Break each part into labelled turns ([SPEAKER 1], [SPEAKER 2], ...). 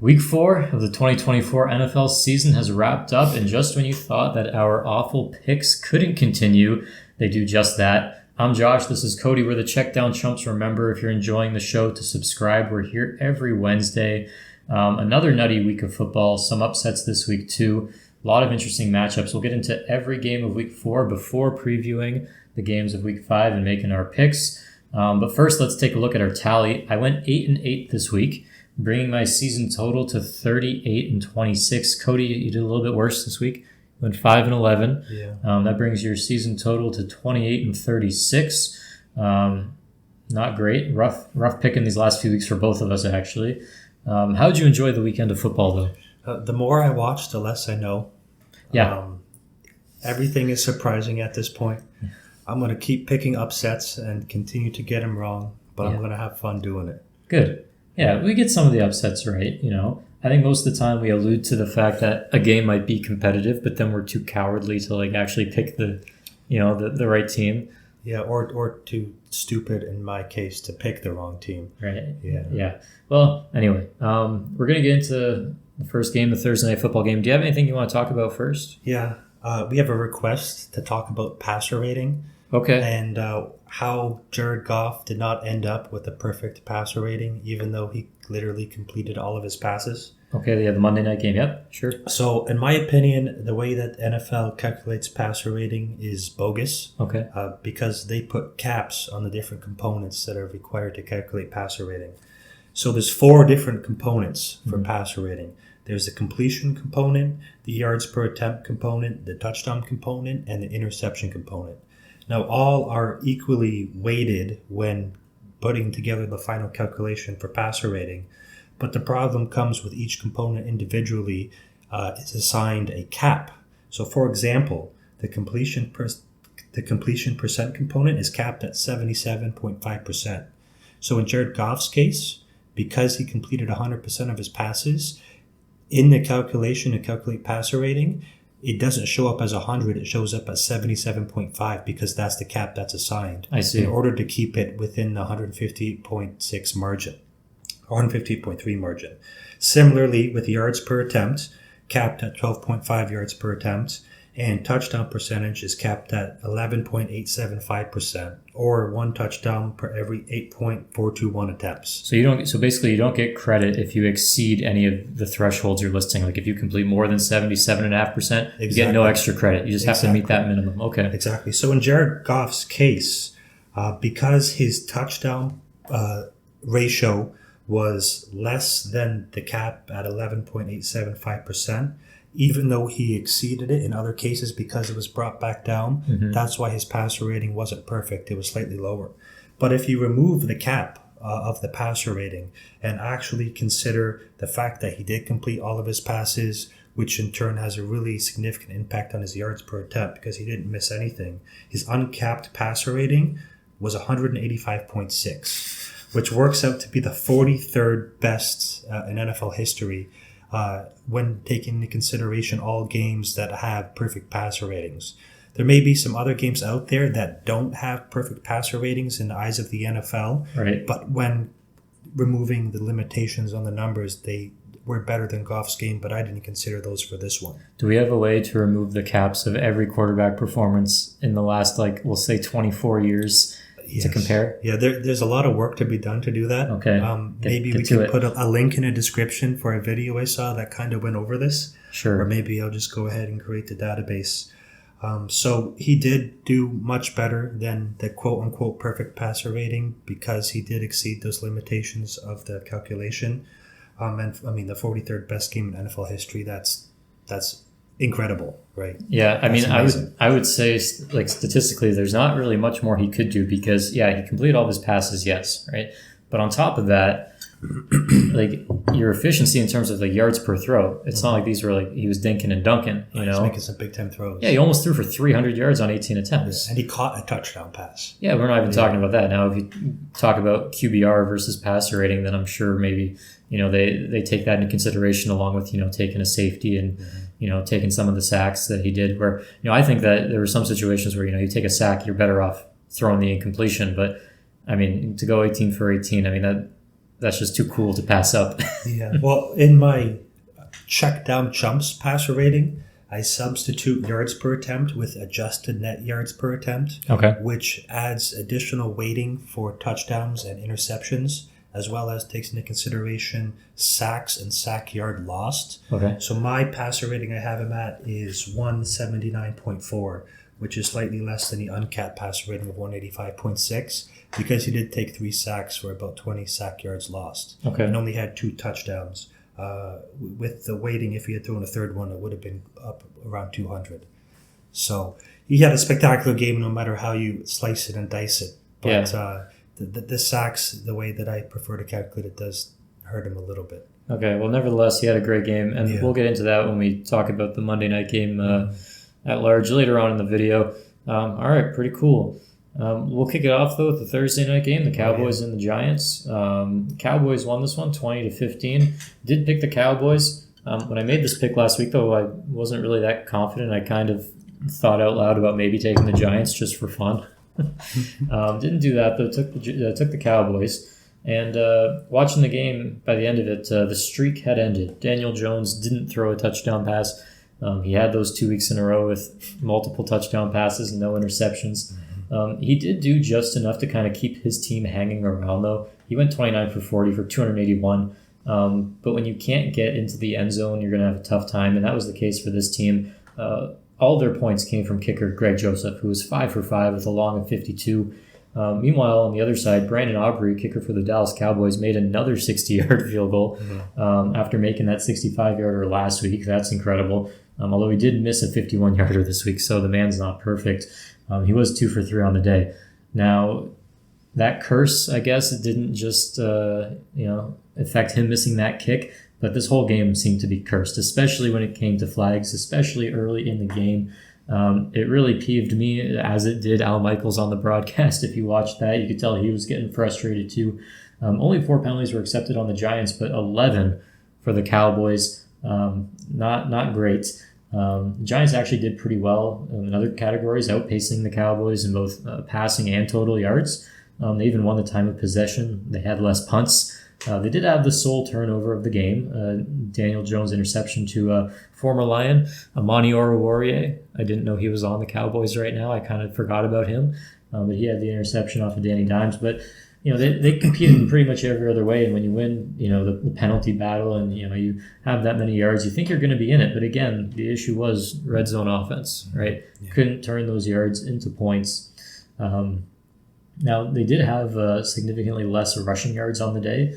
[SPEAKER 1] Week 4 of the 2024 NFL season has wrapped up, and just when you thought that our awful picks couldn't continue, they do just that. I'm Josh, this is Cody, we're the Checkdown Chumps. Remember, if you're enjoying the show, to subscribe. We're here every Wednesday. Another nutty week of football, some upsets this week too. A lot of interesting matchups. We'll get into every game of Week 4 before previewing the games of Week 5 and making our picks. But first, let's take a look at our tally. I went 8-8 this week, bringing my season total to 38-26. Cody, you did a little bit worse this week. You went 5-11.
[SPEAKER 2] Yeah.
[SPEAKER 1] That brings your season total to 28-36. Not great. Rough pick in these last few weeks for both of us, actually. How did you enjoy the weekend of football, though?
[SPEAKER 2] The more I watch, the less I know.
[SPEAKER 1] Yeah.
[SPEAKER 2] Everything is surprising at this point. I'm going to keep picking upsets and continue to get them wrong, but I'm going to have fun doing it.
[SPEAKER 1] Good. Yeah, we get some of the upsets right, I think most of the time we allude to the fact that a game might be competitive, but then we're too cowardly to actually pick the right team.
[SPEAKER 2] Yeah, or too stupid in my case to pick the wrong team.
[SPEAKER 1] Right.
[SPEAKER 2] Yeah.
[SPEAKER 1] Well, anyway, we're going to get into the first game, the Thursday Night Football game. Do you have anything you want to talk about first?
[SPEAKER 2] Yeah. We have a request to talk about passer rating.
[SPEAKER 1] Okay.
[SPEAKER 2] And how Jared Goff did not end up with a perfect passer rating, even though he literally completed all of his passes.
[SPEAKER 1] Okay, yeah, the Monday night game. Yep, sure.
[SPEAKER 2] So, in my opinion, the way that NFL calculates passer rating is bogus.
[SPEAKER 1] Okay.
[SPEAKER 2] Because they put caps on the different components that are required to calculate passer rating. So, there's 4 different components for passer rating. There's the completion component, the yards per attempt component, the touchdown component, and the interception component. Now, all are equally weighted when putting together the final calculation for passer rating, but the problem comes with each component individually is assigned a cap. So, for example, the completion percent component is capped at 77.5%. So, in Jared Goff's case, because he completed 100% of his passes, in the calculation to calculate passer rating, it doesn't show up as 100, it shows up as 77.5 because that's the cap that's assigned.
[SPEAKER 1] I see.
[SPEAKER 2] In order to keep it within the 158.6 margin, or 158.3 margin. Similarly, with yards per attempt, capped at 12.5 yards per attempt, and touchdown percentage is capped at 11.875%, or 1 touchdown per every 8.421 attempts.
[SPEAKER 1] So basically you don't get credit if you exceed any of the thresholds you're listing. Like if you complete more than 77.5%, you get no extra credit. You just have to meet that minimum. Okay.
[SPEAKER 2] Exactly. So in Jared Goff's case, because his touchdown ratio was less than the cap at 11.875%, even though he exceeded it in other cases because it was brought back down, that's why his passer rating wasn't perfect. It was slightly lower. But if you remove the cap of the passer rating and actually consider the fact that he did complete all of his passes, which in turn has a really significant impact on his yards per attempt because he didn't miss anything, his uncapped passer rating was 185.6, which works out to be the 43rd best in NFL history when taking into consideration all games that have perfect passer ratings. There may be some other games out there that don't have perfect passer ratings in the eyes of the NFL,
[SPEAKER 1] right?
[SPEAKER 2] But when removing the limitations on the numbers, they were better than Goff's game, but I didn't consider those for this one.
[SPEAKER 1] Do we have a way to remove the caps of every quarterback performance in the last, we'll say 24 years?
[SPEAKER 2] Yes.
[SPEAKER 1] To compare?
[SPEAKER 2] Yeah, there's a lot of work to be done to do that.
[SPEAKER 1] Okay.
[SPEAKER 2] Maybe we can put a link in a description for a video I saw that kind of went over this.
[SPEAKER 1] Sure.
[SPEAKER 2] Or maybe I'll just go ahead and create the database. So he did do much better than the quote-unquote perfect passer rating because he did exceed those limitations of the calculation. The 43rd best game in NFL history, that's incredible, right?
[SPEAKER 1] Yeah, I would say statistically there's not really much more he could do because he completed all of his passes, yes, right? But on top of that, your efficiency in terms of yards per throw, it's not like these were he was dinking and dunking,
[SPEAKER 2] He's making some big time throws.
[SPEAKER 1] Yeah, he almost threw for 300 yards on 18 attempts.
[SPEAKER 2] Yeah, and he caught a touchdown pass.
[SPEAKER 1] Yeah, we're not even talking about that. Now, if you talk about QBR versus passer rating, then I'm sure maybe, they take that into consideration along with, taking a safety and, taking some of the sacks that he did where, I think that there were some situations where, you take a sack, you're better off throwing the incompletion. But, to go 18 for 18, that's just too cool to pass up.
[SPEAKER 2] Yeah. Well, in my Checkdown Chumps passer rating, I substitute yards per attempt with adjusted net yards per attempt,
[SPEAKER 1] Okay.
[SPEAKER 2] which adds additional weighting for touchdowns and interceptions, as well as takes into consideration sacks and sack yard lost.
[SPEAKER 1] Okay.
[SPEAKER 2] So my passer rating I have him at is 179.4, which is slightly less than the uncapped passer rating of 185.6, because he did take 3 sacks for about 20 sack yards lost.
[SPEAKER 1] Okay.
[SPEAKER 2] And only had 2 touchdowns. With the weighting, if he had thrown a third one, it would have been up around 200. So he had a spectacular game no matter how you slice it and dice it. But the sacks, the way that I prefer to calculate it, does hurt him a little bit.
[SPEAKER 1] Okay. Well, nevertheless, he had a great game, and we'll get into that when we talk about the Monday night game at large later on in the video. All right. Pretty cool. We'll kick it off, though, with the Thursday night game, the Cowboys and the Giants. Cowboys won this one 20-15. Did pick the Cowboys. When I made this pick last week, though, I wasn't really that confident. I kind of thought out loud about maybe taking the Giants just for fun. Didn't do that, though. Took the Cowboys. And watching the game, by the end of it, the streak had ended. Daniel Jones didn't throw a touchdown pass. He had those 2 weeks in a row with multiple touchdown passes and no interceptions. He did do just enough to kind of keep his team hanging around, though. He went 29 for 40 for 281. But when you can't get into the end zone, you're going to have a tough time, and that was the case for this team. All their points came from kicker Greg Joseph, who was 5 for 5 with a long of 52. Meanwhile, on the other side, Brandon Aubrey, kicker for the Dallas Cowboys, made another 60-yard field goal after making that 65-yarder last week. That's incredible. Although he did miss a 51-yarder this week, so the man's not perfect. He was 2 for 3 on the day. Now, that curse, I guess, it didn't just affect him missing that kick, but this whole game seemed to be cursed, especially when it came to flags, especially early in the game. It really peeved me, as it did Al Michaels on the broadcast. If you watched that, you could tell he was getting frustrated too. Only 4 penalties were accepted on the Giants, but 11 for the Cowboys. Not great. Giants actually did pretty well in other categories, outpacing the Cowboys in both passing and total yards. They even won the time of possession. They had less punts. They did have the sole turnover of the game, Daniel Jones' interception to former Lion, Amani Oruwariye. I didn't know he was on the Cowboys right now. I kind of forgot about him, but he had the interception off of Danny Dimes. But they competed in pretty much every other way, and when you win, the penalty battle, and you have that many yards, you think you're going to be in it. But again, the issue was red zone offense, right? Yeah. Couldn't turn those yards into points. Now, they did have significantly less rushing yards on the day,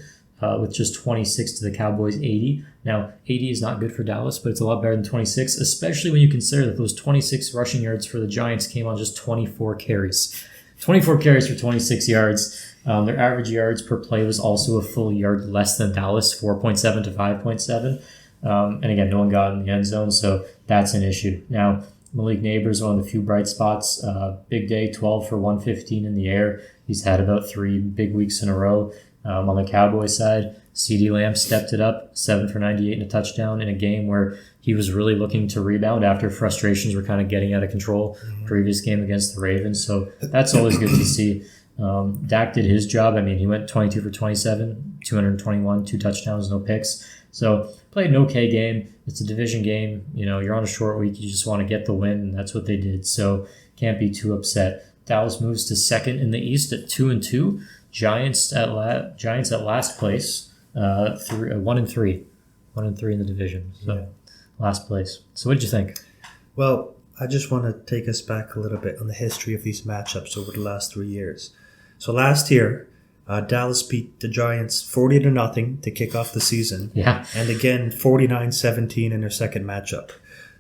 [SPEAKER 1] with just 26 to the Cowboys' 80. Now, 80 is not good for Dallas, but it's a lot better than 26, especially when you consider that those 26 rushing yards for the Giants came on just 24 carries. 24 carries for 26 yards. Their average yards per play was also a full yard less than Dallas, 4.7 to 5.7. And again, no one got in the end zone, so that's an issue. Now, Malik Neighbors, one of the few bright spots. Big day, 12 for 115 in the air. He's had about 3 big weeks in a row. On the Cowboys side, CeeDee Lamb stepped it up, 7 for 98 and a touchdown in a game where he was really looking to rebound after frustrations were kind of getting out of control. Previous game against the Ravens, so that's always good to see. Dak did his job. I mean, he went 22 for 27, 221, 2 touchdowns, no picks. So played an okay game. It's a division game. You're on a short week. You just want to get the win, and that's what they did. So can't be too upset. Dallas moves to second in the East at 2-2. Giants at last place, 1-3, 1-3 in the division. So last place. So what did you think?
[SPEAKER 2] Well, I just want to take us back a little bit on the history of these matchups over the last 3 years. So last year, Dallas beat the Giants 40-0 to kick off the season.
[SPEAKER 1] Yeah.
[SPEAKER 2] And again, 49-17 in their second matchup.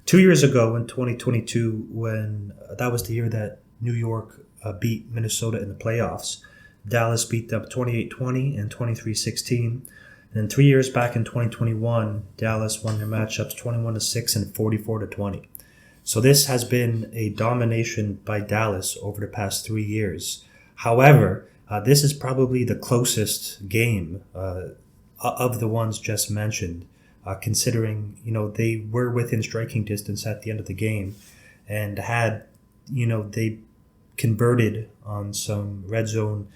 [SPEAKER 2] 2 years ago in 2022, when that was the year that New York beat Minnesota in the playoffs, Dallas beat them 28-20 and 23-16. And then 3 years back in 2021, Dallas won their matchups 21-6 and 44-20. So this has been a domination by Dallas over the past 3 years. However, this is probably the closest game of the ones just mentioned, considering, they were within striking distance at the end of the game and had, they converted on some red zone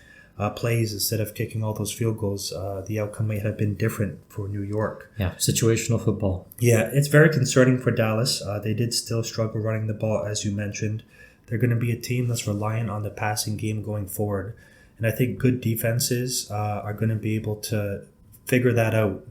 [SPEAKER 2] plays instead of kicking all those field goals, the outcome might have been different for New York.
[SPEAKER 1] Yeah, situational football.
[SPEAKER 2] Yeah, it's very concerning for Dallas. They did still struggle running the ball, as you mentioned. They're going to be a team that's reliant on the passing game going forward. And I think good defenses are going to be able to figure that out.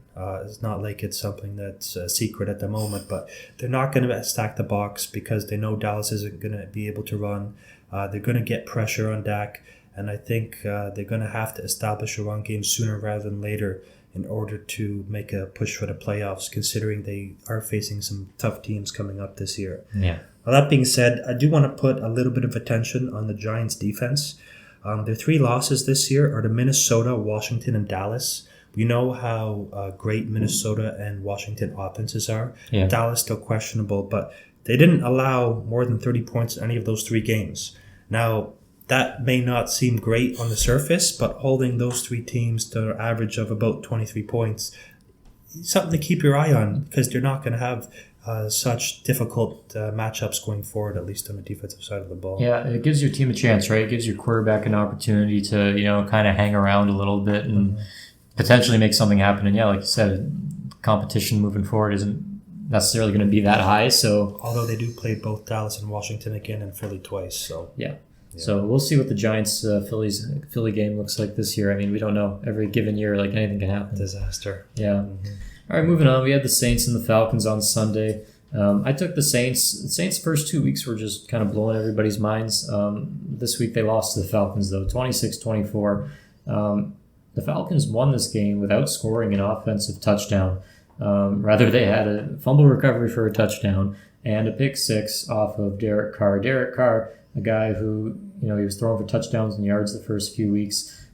[SPEAKER 2] It's not like it's something that's a secret at the moment, but they're not going to stack the box because they know Dallas isn't going to be able to run. They're going to get pressure on Dak, and I think they're going to have to establish a run game sooner rather than later in order to make a push for the playoffs, considering they are facing some tough teams coming up this year.
[SPEAKER 1] Yeah.
[SPEAKER 2] Well, that being said, I do want to put a little bit of attention on the Giants' defense. Their 3 losses this year are to Minnesota, Washington, and Dallas. We know how great Minnesota and Washington offenses are.
[SPEAKER 1] Yeah.
[SPEAKER 2] Dallas still questionable, but they didn't allow more than 30 points in any of those 3 games. Now, that may not seem great on the surface, but holding those 3 teams to an average of about 23 points is something to keep your eye on because they're not going to have such difficult matchups going forward, at least on the defensive side of the ball.
[SPEAKER 1] Yeah, it gives your team a chance, right? It gives your quarterback an opportunity to, kind of hang around a little bit and potentially make something happen. And yeah, like you said, competition moving forward isn't necessarily going to be that high. So,
[SPEAKER 2] although they do play both Dallas and Washington again and Philly twice. So
[SPEAKER 1] yeah. So we'll see what the Giants Philly game looks like this year. I mean, we don't know. Every given year, like anything can happen.
[SPEAKER 2] Disaster.
[SPEAKER 1] Yeah. All right, moving on. We had the Saints and the Falcons on Sunday. I took the Saints. The Saints' first 2 weeks were just kind of blowing everybody's minds. This week they lost to the Falcons, though, 26-24. The Falcons won this game without scoring an offensive touchdown. Rather, they had a fumble recovery for a touchdown and a pick 6 off of Derek Carr. Derek Carr, a guy who, he was throwing for touchdowns and yards the first few weeks.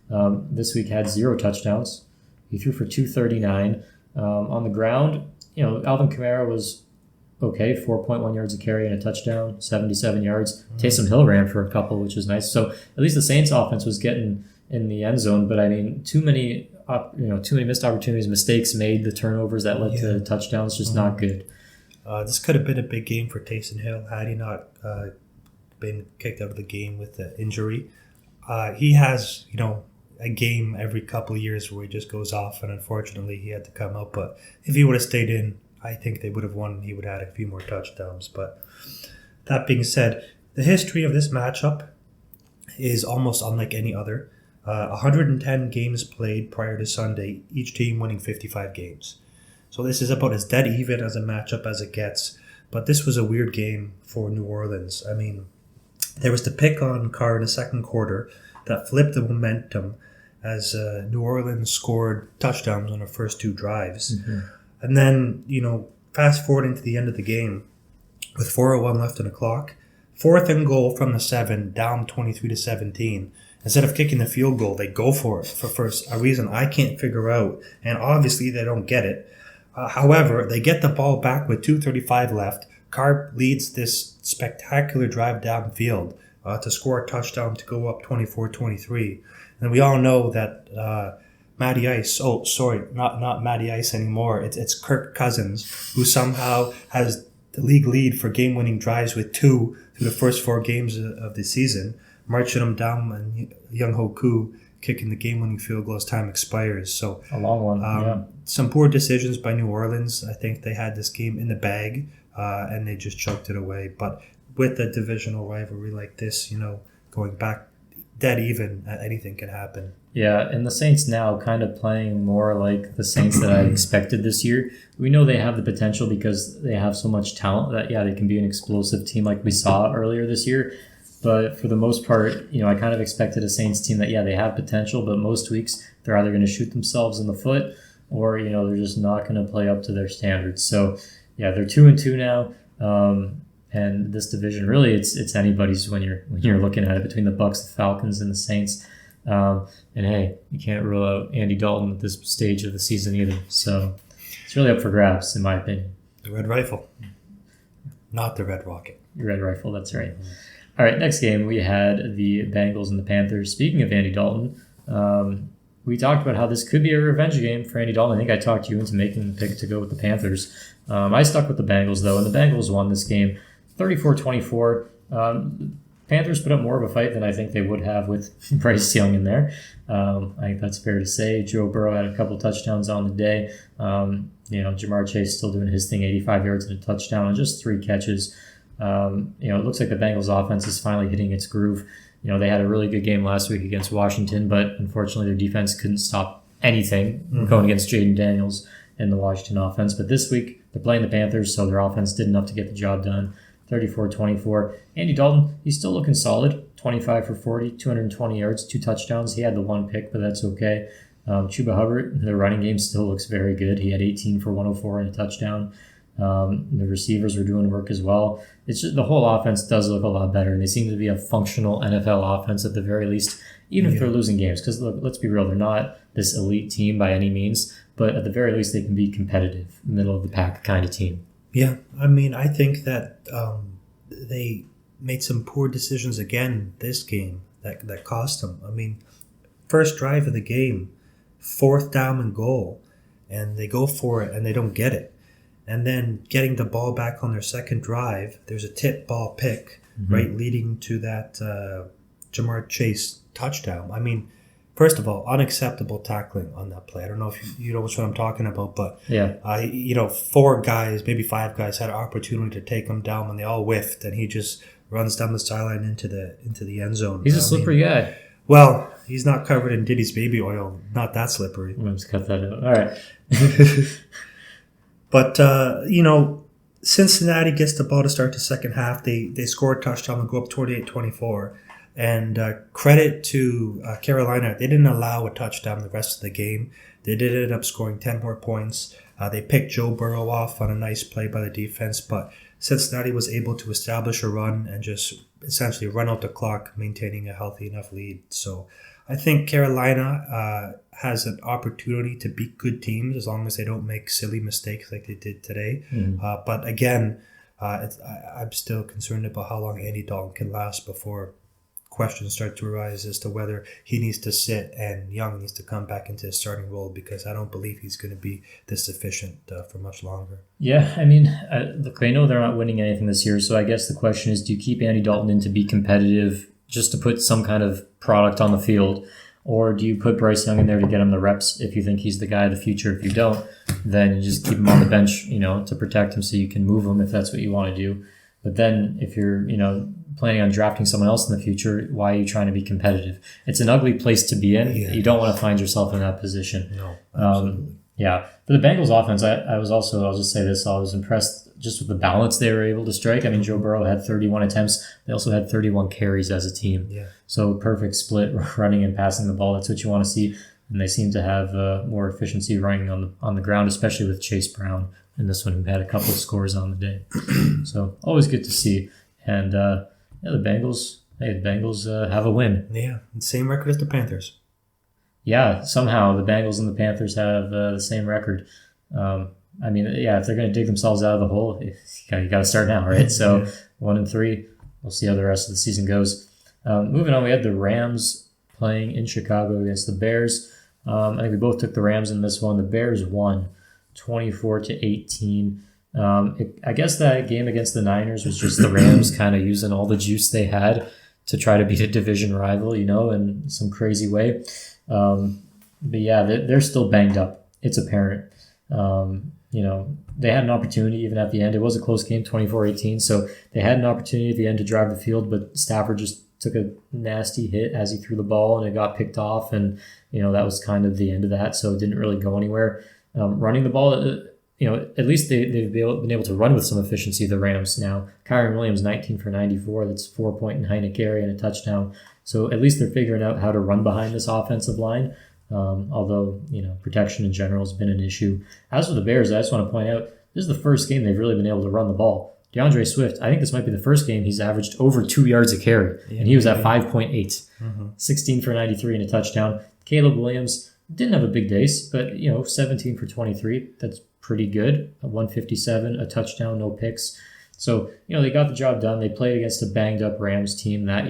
[SPEAKER 1] This week had 0 touchdowns. He threw for 239. On the ground, Alvin Kamara was okay, 4.1 yards a carry and a touchdown, 77 yards. Taysom Hill ran for a couple, which was nice. So at least the Saints offense was getting in the end zone, but I mean, too many missed opportunities, mistakes made, the turnovers that led to touchdowns, just not good.
[SPEAKER 2] This could have been a big game for Taysom Hill had he not been kicked out of the game with the injury. He has, a game every couple of years where he just goes off, and unfortunately he had to come out. But if he would have stayed in, I think they would have won. He would have had a few more touchdowns. But that being said, the history of this matchup is almost unlike any other. 110 games played prior to Sunday, each team winning 55 games. So this is about as dead even as a matchup as it gets. But this was a weird game for New Orleans. I mean, there was the pick on Carr in the second quarter that flipped the momentum as New Orleans scored touchdowns on the first 2 drives. And then, fast forward into the end of the game with 4:01 left on the clock, 4th and goal from the 7, down 23-17. Instead of kicking the field goal, they go for it for a reason I can't figure out, and obviously they don't get it. However, they get the ball back with 2:35 left. Carr leads this spectacular drive downfield to score a touchdown to go up 24-23. And we all know that Matty Ice, not Matty Ice anymore, it's Kirk Cousins, who somehow has the league lead for game-winning drives with 2 through the first 4 games of the season, marching them down, and Young Ho Koo kicking the game-winning field goal as time expires. So
[SPEAKER 1] a long one,
[SPEAKER 2] Some poor decisions by New Orleans. I think they had this game in the bag, and they just choked it away. But with a divisional rivalry like this, going back dead even, anything can happen.
[SPEAKER 1] Yeah, and the Saints now kind of playing more like the Saints that I expected this year. We know they have the potential because they have so much talent that, they can be an explosive team like we saw earlier this year. But for the most part, I kind of expected a Saints team that, they have potential, but most weeks they're either going to shoot themselves in the foot or, they're just not going to play up to their standards. So, they're 2-2 now. And this division, really, it's anybody's when you're looking at it between the Bucs, the Falcons, and the Saints. And hey, you can't rule out Andy Dalton at this stage of the season either. So it's really up for grabs, in my opinion.
[SPEAKER 2] The Red Rifle, not the Red Rocket.
[SPEAKER 1] Red Rifle, that's right. All right, next game we had the Bengals and the Panthers. Speaking of Andy Dalton, we talked about how this could be a revenge game for Andy Dalton. I think I talked you into making the pick to go with the Panthers. I stuck with the Bengals, though, and the Bengals won this game 34-24. Panthers put up more of a fight than I think they would have with Bryce Young in there. I think that's fair to say. Joe Burrow had a couple touchdowns on the day. Jamar Chase still doing his thing, 85 yards and a touchdown on just 3 catches. It looks like the Bengals offense is finally hitting its groove. They had a really good game last week against Washington, but unfortunately their defense couldn't stop anything going against Jaden Daniels in the Washington offense. But this week they're playing the Panthers, so their offense did enough to get the job done. 34-24. Andy Dalton, he's still looking solid. 25 for 40, 220 yards, 2 touchdowns. He had the 1 pick, but that's okay. Chuba Hubbard, the running game still looks very good. He had 18 for 104 and a touchdown. The receivers were doing work as well. It's just the whole offense does look a lot better, and they seem to be a functional NFL offense at the very least, even if they're losing games. Because let's be real, they're not this elite team by any means, but at the very least they can be competitive, middle of the pack kind of team.
[SPEAKER 2] Yeah, I mean, I think that they made some poor decisions again this game that cost them. I mean, first drive of the game, 4th down and goal, and they go for it and they don't get it. And then getting the ball back on their second drive, there's a tip ball pick, right, leading to that Jamar Chase touchdown. I mean, first of all, unacceptable tackling on that play. I don't know if you know what I'm talking about, but 4 guys, maybe 5 guys had an opportunity to take him down when they all whiffed, and he just runs down the sideline into the end zone.
[SPEAKER 1] He's a slippery guy.
[SPEAKER 2] Well, he's not covered in Diddy's baby oil. Not that slippery.
[SPEAKER 1] Let's cut that out. All right.
[SPEAKER 2] But, Cincinnati gets the ball to start the second half. They score a touchdown and go up 28-24. And credit to Carolina, they didn't allow a touchdown the rest of the game. They did end up scoring 10 more points. They picked Joe Burrow off on a nice play by the defense, but Cincinnati was able to establish a run and just essentially run out the clock, maintaining a healthy enough lead. So I think Carolina has an opportunity to beat good teams as long as they don't make silly mistakes like they did today. But again, I'm still concerned about how long Andy Dalton can last before questions start to arise as to whether he needs to sit and Young needs to come back into his starting role, because I don't believe he's going to be this efficient for much longer.
[SPEAKER 1] Yeah, I mean, look, I know they're not winning anything this year, so I guess the question is, do you keep Andy Dalton in to be competitive just to put some kind of product on the field, or do you put Bryce Young in there to get him the reps if you think he's the guy of the future? If you don't, then you just keep him on the bench, to protect him so you can move him if that's what you want to do. But then if you're, planning on drafting someone else in the future, why are you trying to be competitive? It's an ugly place to be in. Yeah. You don't want to find yourself in that position.
[SPEAKER 2] No, absolutely.
[SPEAKER 1] For the Bengals offense, I'll just say this, I was impressed just with the balance they were able to strike. I mean, Joe Burrow had 31 attempts. They also had 31 carries as a team. Yeah. So perfect split, running and passing the ball. That's what you want to see. And they seem to have more efficiency running on the ground, especially with Chase Brown in this one, who had a couple of scores on the day. So always good to see. And the Bengals have a win.
[SPEAKER 2] Yeah, same record as the Panthers.
[SPEAKER 1] Yeah, somehow the Bengals and the Panthers have the same record. If they're going to dig themselves out of the hole, you got to start now, right? So 1-3, we'll see how the rest of the season goes. Moving on, we had the Rams playing in Chicago against the Bears. I think we both took the Rams in this one. The Bears won 24-18. I guess that game against the Niners was just the Rams kind of using all the juice they had to try to beat a division rival, in some crazy way. They're still banged up. It's apparent. They had an opportunity even at the end. It was a close game, 24-18. So they had an opportunity at the end to drive the field, but Stafford just took a nasty hit as he threw the ball and it got picked off. And, that was kind of the end of that. So it didn't really go anywhere. Running the ball, at least they've been able to run with some efficiency, the Rams now. Kyron Williams, 19 for 94. That's 4.9 a carry and a touchdown. So at least they're figuring out how to run behind this offensive line. Although, protection in general has been an issue. As for the Bears, I just want to point out, this is the first game they've really been able to run the ball. DeAndre Swift, I think this might be the first game he's averaged over 2 yards a carry, and he was at 5.8. 16 for 93 and a touchdown. Caleb Williams didn't have a big day, but, 17 for 23. That's pretty good. 157, a touchdown, no picks. So, they got the job done. They played against a banged-up Rams team that,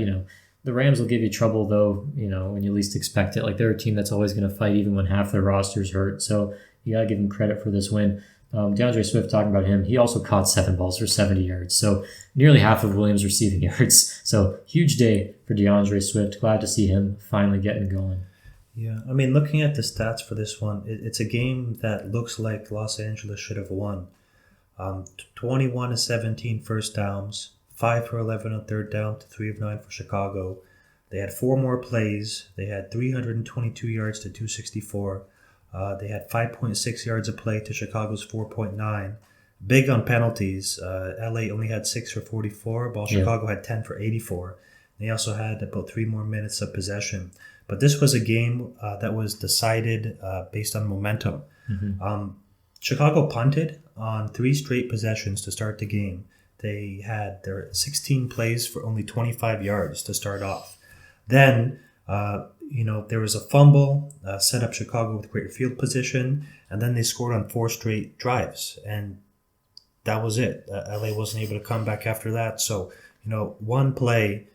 [SPEAKER 1] the Rams will give you trouble, though, when you least expect it. Like, they're a team that's always going to fight even when half their roster's hurt. So you got to give them credit for this win. DeAndre Swift, talking about him, he also caught 7 balls for 70 yards. So nearly half of Williams' receiving yards. So huge day for DeAndre Swift. Glad to see him finally getting going.
[SPEAKER 2] Yeah, I mean, looking at the stats for this one, it's a game that looks like Los Angeles should have won. 21 of 17 first downs, 5 for 11 on third down to 3 of 9 for Chicago. They had 4 more plays. They had 322 yards to 264. They had 5.6 yards a play to Chicago's 4.9. Big on penalties. LA only had 6 for 44, while Chicago had 10 for 84. They also had about 3 more minutes of possession. But this was a game that was decided based on momentum. Chicago punted on 3 straight possessions to start the game. They had their 16 plays for only 25 yards to start off. Then, there was a fumble, set up Chicago with great field position, and then they scored on 4 straight drives. And that was it. LA wasn't able to come back after that. So, one play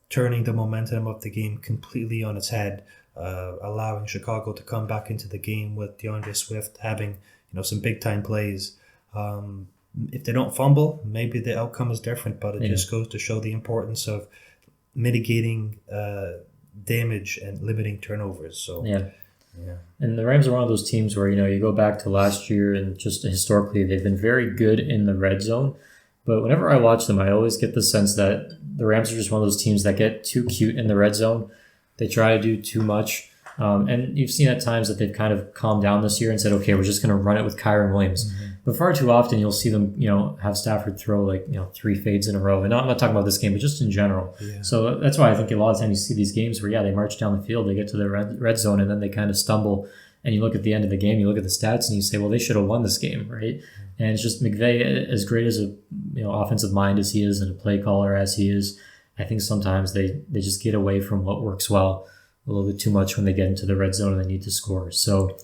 [SPEAKER 2] turning the momentum of the game completely on its head, allowing Chicago to come back into the game with DeAndre Swift having, some big-time plays. If they don't fumble, maybe the outcome is different, but it just goes to show the importance of mitigating damage and limiting turnovers. So
[SPEAKER 1] yeah. And the Rams are one of those teams where, you go back to last year and just historically they've been very good in the red zone. But whenever I watch them, I always get the sense that the Rams are just one of those teams that get too cute in the red zone. They try to do too much. And you've seen at times that they've kind of calmed down this year and said, okay, we're just going to run it with Kyren Williams. But far too often you'll see them, have Stafford throw 3 fades in a row. And I'm not talking about this game, but just in general. Yeah. So that's why I think a lot of times you see these games where, they march down the field, they get to the red zone, and then they kind of stumble. And you look at the end of the game, you look at the stats, and you say, well, they should have won this game, right? And it's just McVay, as great as a offensive mind as he is and a play caller as he is, I think sometimes they just get away from what works well a little bit too much when they get into the red zone and they need to score. So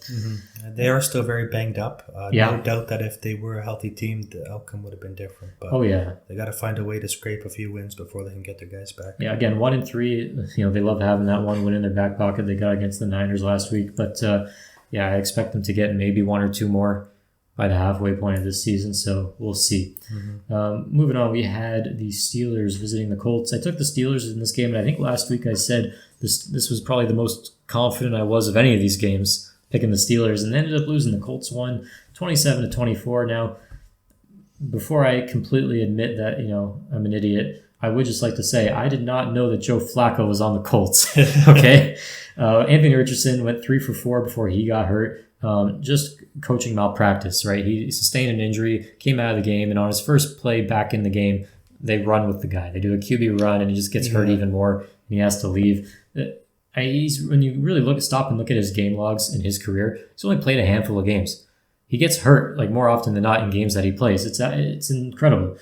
[SPEAKER 2] they are still very banged up. No doubt that if they were a healthy team, the outcome would have been different. But they got to find a way to scrape a few wins before they can get their guys back.
[SPEAKER 1] Yeah, again, 1-3. They love having that one win in their back pocket. They got against the Niners last week, but I expect them to get maybe 1 or 2 more by the halfway point of this season, so we'll see. Moving on, we had the Steelers visiting the Colts. I took the Steelers in this game, and I think last week I said this was probably the most confident I was of any of these games, picking the Steelers, and they ended up losing. The Colts won 27-24. Now, before I completely admit that, I'm an idiot, I would just like to say I did not know that Joe Flacco was on the Colts. Okay? Anthony Richardson went 3 for 4 before he got hurt. Just coaching malpractice, right? He sustained an injury, came out of the game, and on his first play back in the game, they run with the guy. They do a QB run, and he just gets hurt even more, and he has to leave. When you really stop and look at his game logs in his career, he's only played a handful of games. He gets hurt more often than not in games that he plays. It's incredible.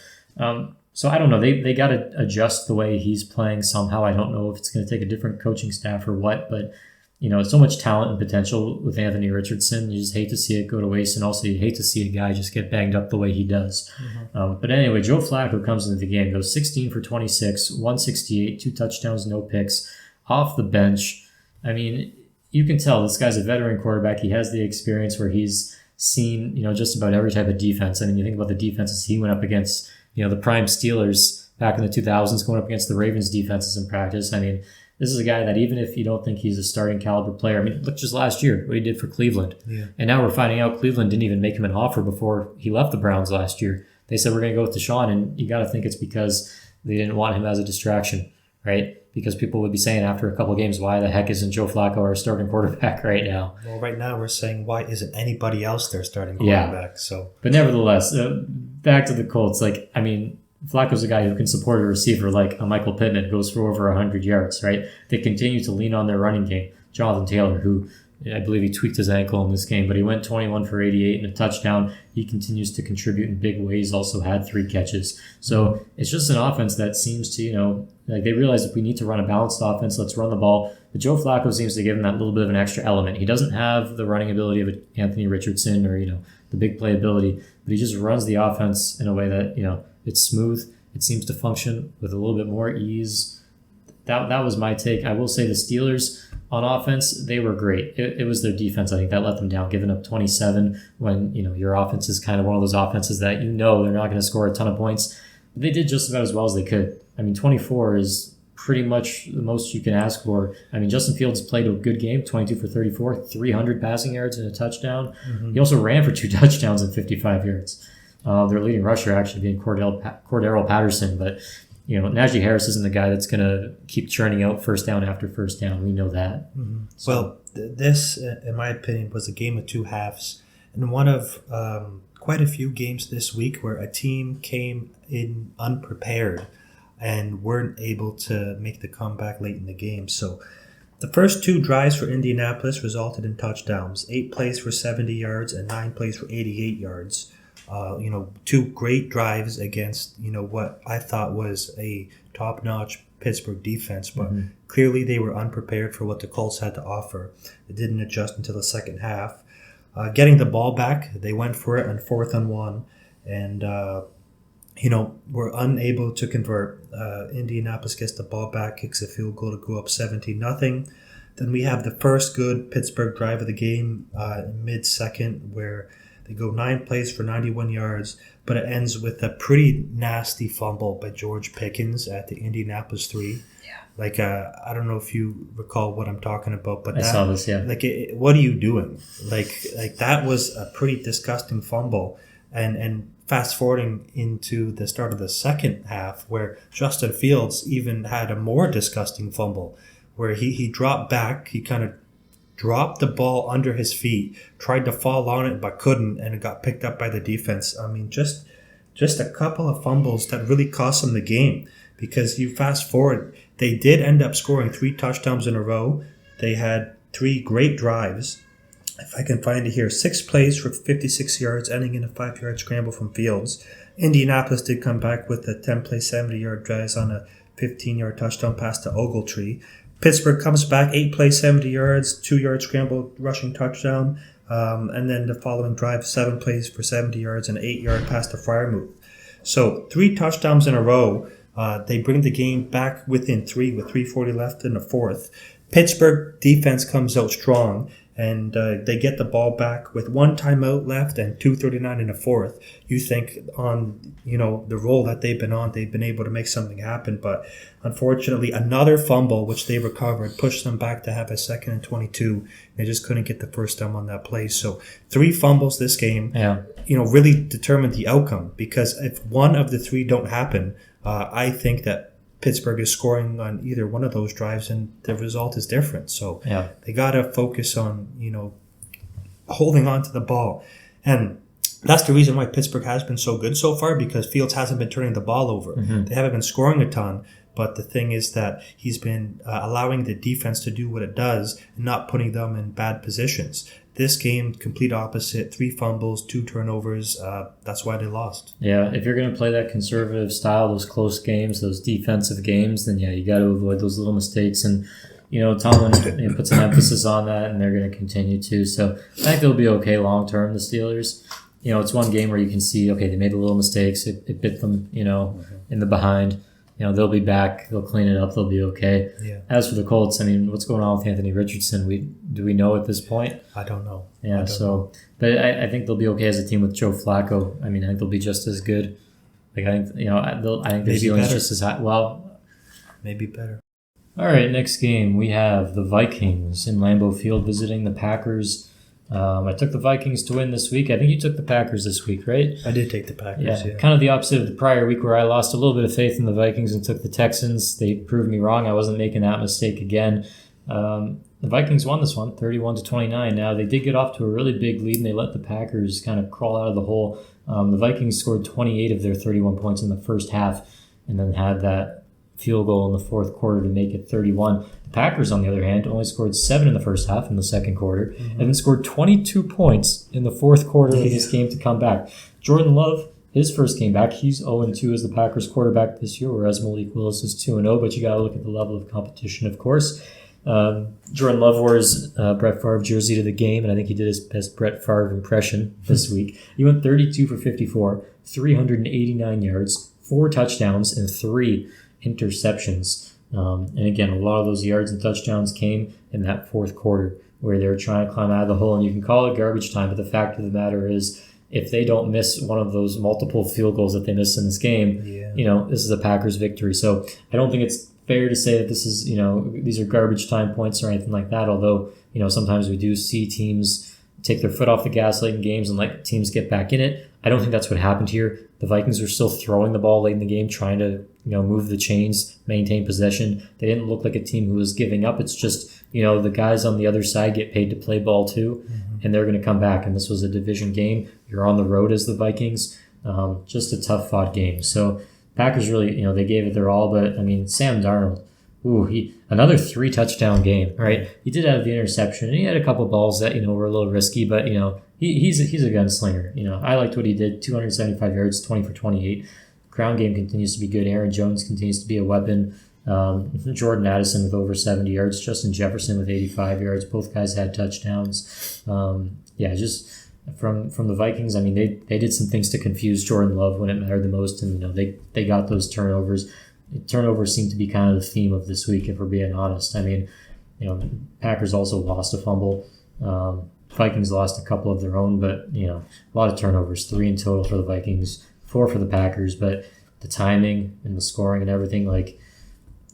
[SPEAKER 1] So I don't know. They got to adjust the way he's playing somehow. I don't know if it's going to take a different coaching staff or what, but so much talent and potential with Anthony Richardson. You just hate to see it go to waste, and also you hate to see a guy just get banged up the way he does. But anyway, Joe Flacco comes into the game, goes 16 for 26, 168, 2 touchdowns, no picks, off the bench. I mean, you can tell this guy's a veteran quarterback. He has the experience where he's seen, just about every type of defense. I mean, you think about the defenses he went up against, the prime Steelers back in the 2000s, going up against the Ravens defenses in practice. I mean, this is a guy that even if you don't think he's a starting caliber player, look just last year, what he did for Cleveland. Yeah. And now we're finding out Cleveland didn't even make him an offer before he left the Browns last year. They said, we're going to go with Deshaun, and you got to think it's because they didn't want him as a distraction, right? Because people would be saying after a couple of games, why the heck isn't Joe Flacco our starting quarterback right now?
[SPEAKER 2] Well, right now we're saying, why isn't anybody else their starting quarterback?
[SPEAKER 1] But nevertheless, back to the Colts. Flacco's a guy who can support a receiver like a Michael Pittman, goes for over 100 yards, right? They continue to lean on their running game. Jonathan Taylor, who I believe he tweaked his ankle in this game, but he went 21 for 88 and a touchdown. He continues to contribute in big ways, also had 3 catches. So it's just an offense that seems to, they realize if we need to run a balanced offense, let's run the ball. But Joe Flacco seems to give him that little bit of an extra element. He doesn't have the running ability of Anthony Richardson or, the big play ability, but he just runs the offense in a way that, it's smooth. It seems to function with a little bit more ease that was my take. I will say the Steelers on offense, they were great. It was their defense, I think, that let them down, giving up 27 when, your offense is kind of one of those offenses that they're not going to score a ton of points. They did just about as well as they could. 24 is pretty much the most you can ask for. Justin Fields played a good game, 22 for 34, 300 passing yards and a touchdown. Mm-hmm. He also ran for 2 touchdowns and 55 yards. Their leading rusher actually being Cordero Patterson, but Najee Harris isn't the guy that's going to keep churning out first down after first down. We know that.
[SPEAKER 2] Mm-hmm. So, this, in my opinion, was a game of two halves, and one of quite a few games this week where a team came in unprepared and weren't able to make the comeback late in the game. So the first 2 drives for Indianapolis resulted in touchdowns, 8 plays for 70 yards and 9 plays for 88 yards. 2 great drives against, what I thought was a top-notch Pittsburgh defense, but clearly they were unprepared for what the Colts had to offer. They didn't adjust until the second half. Getting the ball back, they went for it on 4th and 1, and were unable to convert. Indianapolis gets the ball back, kicks a field goal to go up 17-0. Then we have the first good Pittsburgh drive of the game, mid-second, where they go 9 plays for 91 yards, but it ends with a pretty nasty fumble by George Pickens at the Indianapolis 3. Yeah. I don't know if you recall what I'm talking about, but
[SPEAKER 1] I saw this, yeah.
[SPEAKER 2] What are you doing? That was a pretty disgusting fumble. And fast forwarding into the start of the second half, where Justin Fields even had a more disgusting fumble, where he dropped back, he kind of dropped the ball under his feet, tried to fall on it but couldn't, and it got picked up by the defense. Just a couple of fumbles that really cost them the game, because you fast forward, they did end up scoring 3 touchdowns in a row. They had 3 great drives. If I can find it here, 6 plays for 56 yards, ending in a 5-yard scramble from Fields. Indianapolis did come back with a 10-play, 70-yard drives on a 15-yard touchdown pass to Ogletree. Pittsburgh comes back, 8 plays, 70 yards, 2-yard scramble, rushing touchdown. And then the following drive, 7 plays for 70 yards, and an 8-yard pass to Freiermuth. So 3 touchdowns in a row. They bring the game back within 3 with 3:40 left in the fourth. Pittsburgh defense comes out strong, and they get the ball back with 1 timeout left and 2:39 in the fourth. You think on the role that they've been on, they've been able to make something happen, but unfortunately another fumble which they recovered pushed them back to have a 2nd and 22. They just couldn't get the first down on that play. So 3 fumbles this game, really determined the outcome, because if one of the 3 don't happen, I think that Pittsburgh is scoring on either one of those drives, and the result is different. So they got to focus on, holding on to the ball. And that's the reason why Pittsburgh has been so good so far, because Fields hasn't been turning the ball over. Mm-hmm. They haven't been scoring a ton, but the thing is that he's been allowing the defense to do what it does and not putting them in bad positions. This game, complete opposite, 3 fumbles, 2 turnovers. That's why they lost. Yeah,
[SPEAKER 1] if you're going to play that conservative style, those close games, those defensive games, then you got to avoid those little mistakes. And, Tomlin puts an emphasis on that, and they're going to continue to. So I think they'll be okay long term, the Steelers. It's one game where you can see, okay, they made the little mistakes. It bit them, in the behind. They'll be back. They'll clean it up. They'll be okay. Yeah. As for the Colts, what's going on with Anthony Richardson? Do we know at this point?
[SPEAKER 2] I don't know.
[SPEAKER 1] Yeah. But I think they'll be okay as a team with Joe Flacco. I think they'll be just as good. I think their ceiling's just as high. Well,
[SPEAKER 2] maybe better.
[SPEAKER 1] All right. Next game we have the Vikings in Lambeau Field visiting the Packers. I took the Vikings to win this week. I think you took the Packers this week, right?
[SPEAKER 2] I did take the Packers, yeah.
[SPEAKER 1] Kind of the opposite of the prior week where I lost a little bit of faith in the Vikings and took the Texans. They proved me wrong. I wasn't making that mistake again. The Vikings won this one, 31-29. Now, they did get off to a really big lead, and they let the Packers kind of crawl out of the hole. The Vikings scored 28 of their 31 points in the first half and then had that field goal in the fourth quarter to make it 31. The Packers, on the other hand, only scored 7 in the first half in the second quarter, and then scored 22 points in the fourth quarter of this game to come back. Jordan Love, his first game back, he's 0-2 as the Packers quarterback this year, whereas Malik Willis is 2-0, but you got to look at the level of competition, of course. Jordan Love wore his Brett Favre jersey to the game, and I think he did his best Brett Favre impression this week. He went 32 for 54, 389 yards, 4 touchdowns, and 3 interceptions. And again, a lot of those yards and touchdowns came in that fourth quarter where they were trying to climb out of the hole. And you can call it garbage time, but the fact of the matter is, if they don't miss one of those multiple field goals that they missed in this game, this is a Packers victory. So I don't think it's fair to say that this is, these are garbage time points or anything like that. Although, sometimes we do see teams take their foot off the gas late in games and let teams get back in it. I don't think that's what happened here. The Vikings were still throwing the ball late in the game, trying to, move the chains, maintain possession. They didn't look like a team who was giving up. It's just, the guys on the other side get paid to play ball too, and they're going to come back. And this was a division game. You're on the road as the Vikings. Just a tough fought game. So Packers really, they gave it their all. But, Sam Darnold, another 3 touchdown game, right? He did have the interception, and he had a couple balls that, were a little risky, but, he's a gunslinger. I liked what he did, 275 yards, 20 for 28. Ground game continues to be good. Aaron Jones continues to be a weapon. Jordan Addison with over 70 yards. Justin Jefferson with 85 yards. Both guys had touchdowns. Just from the Vikings, they did some things to confuse Jordan Love when it mattered the most, and they got those turnovers. Turnovers seem to be kind of the theme of this week, if we're being honest. Packers also lost a fumble. Vikings lost a couple of their own, but a lot of turnovers, 3 in total for the Vikings, 4 for the Packers. But the timing and the scoring and everything,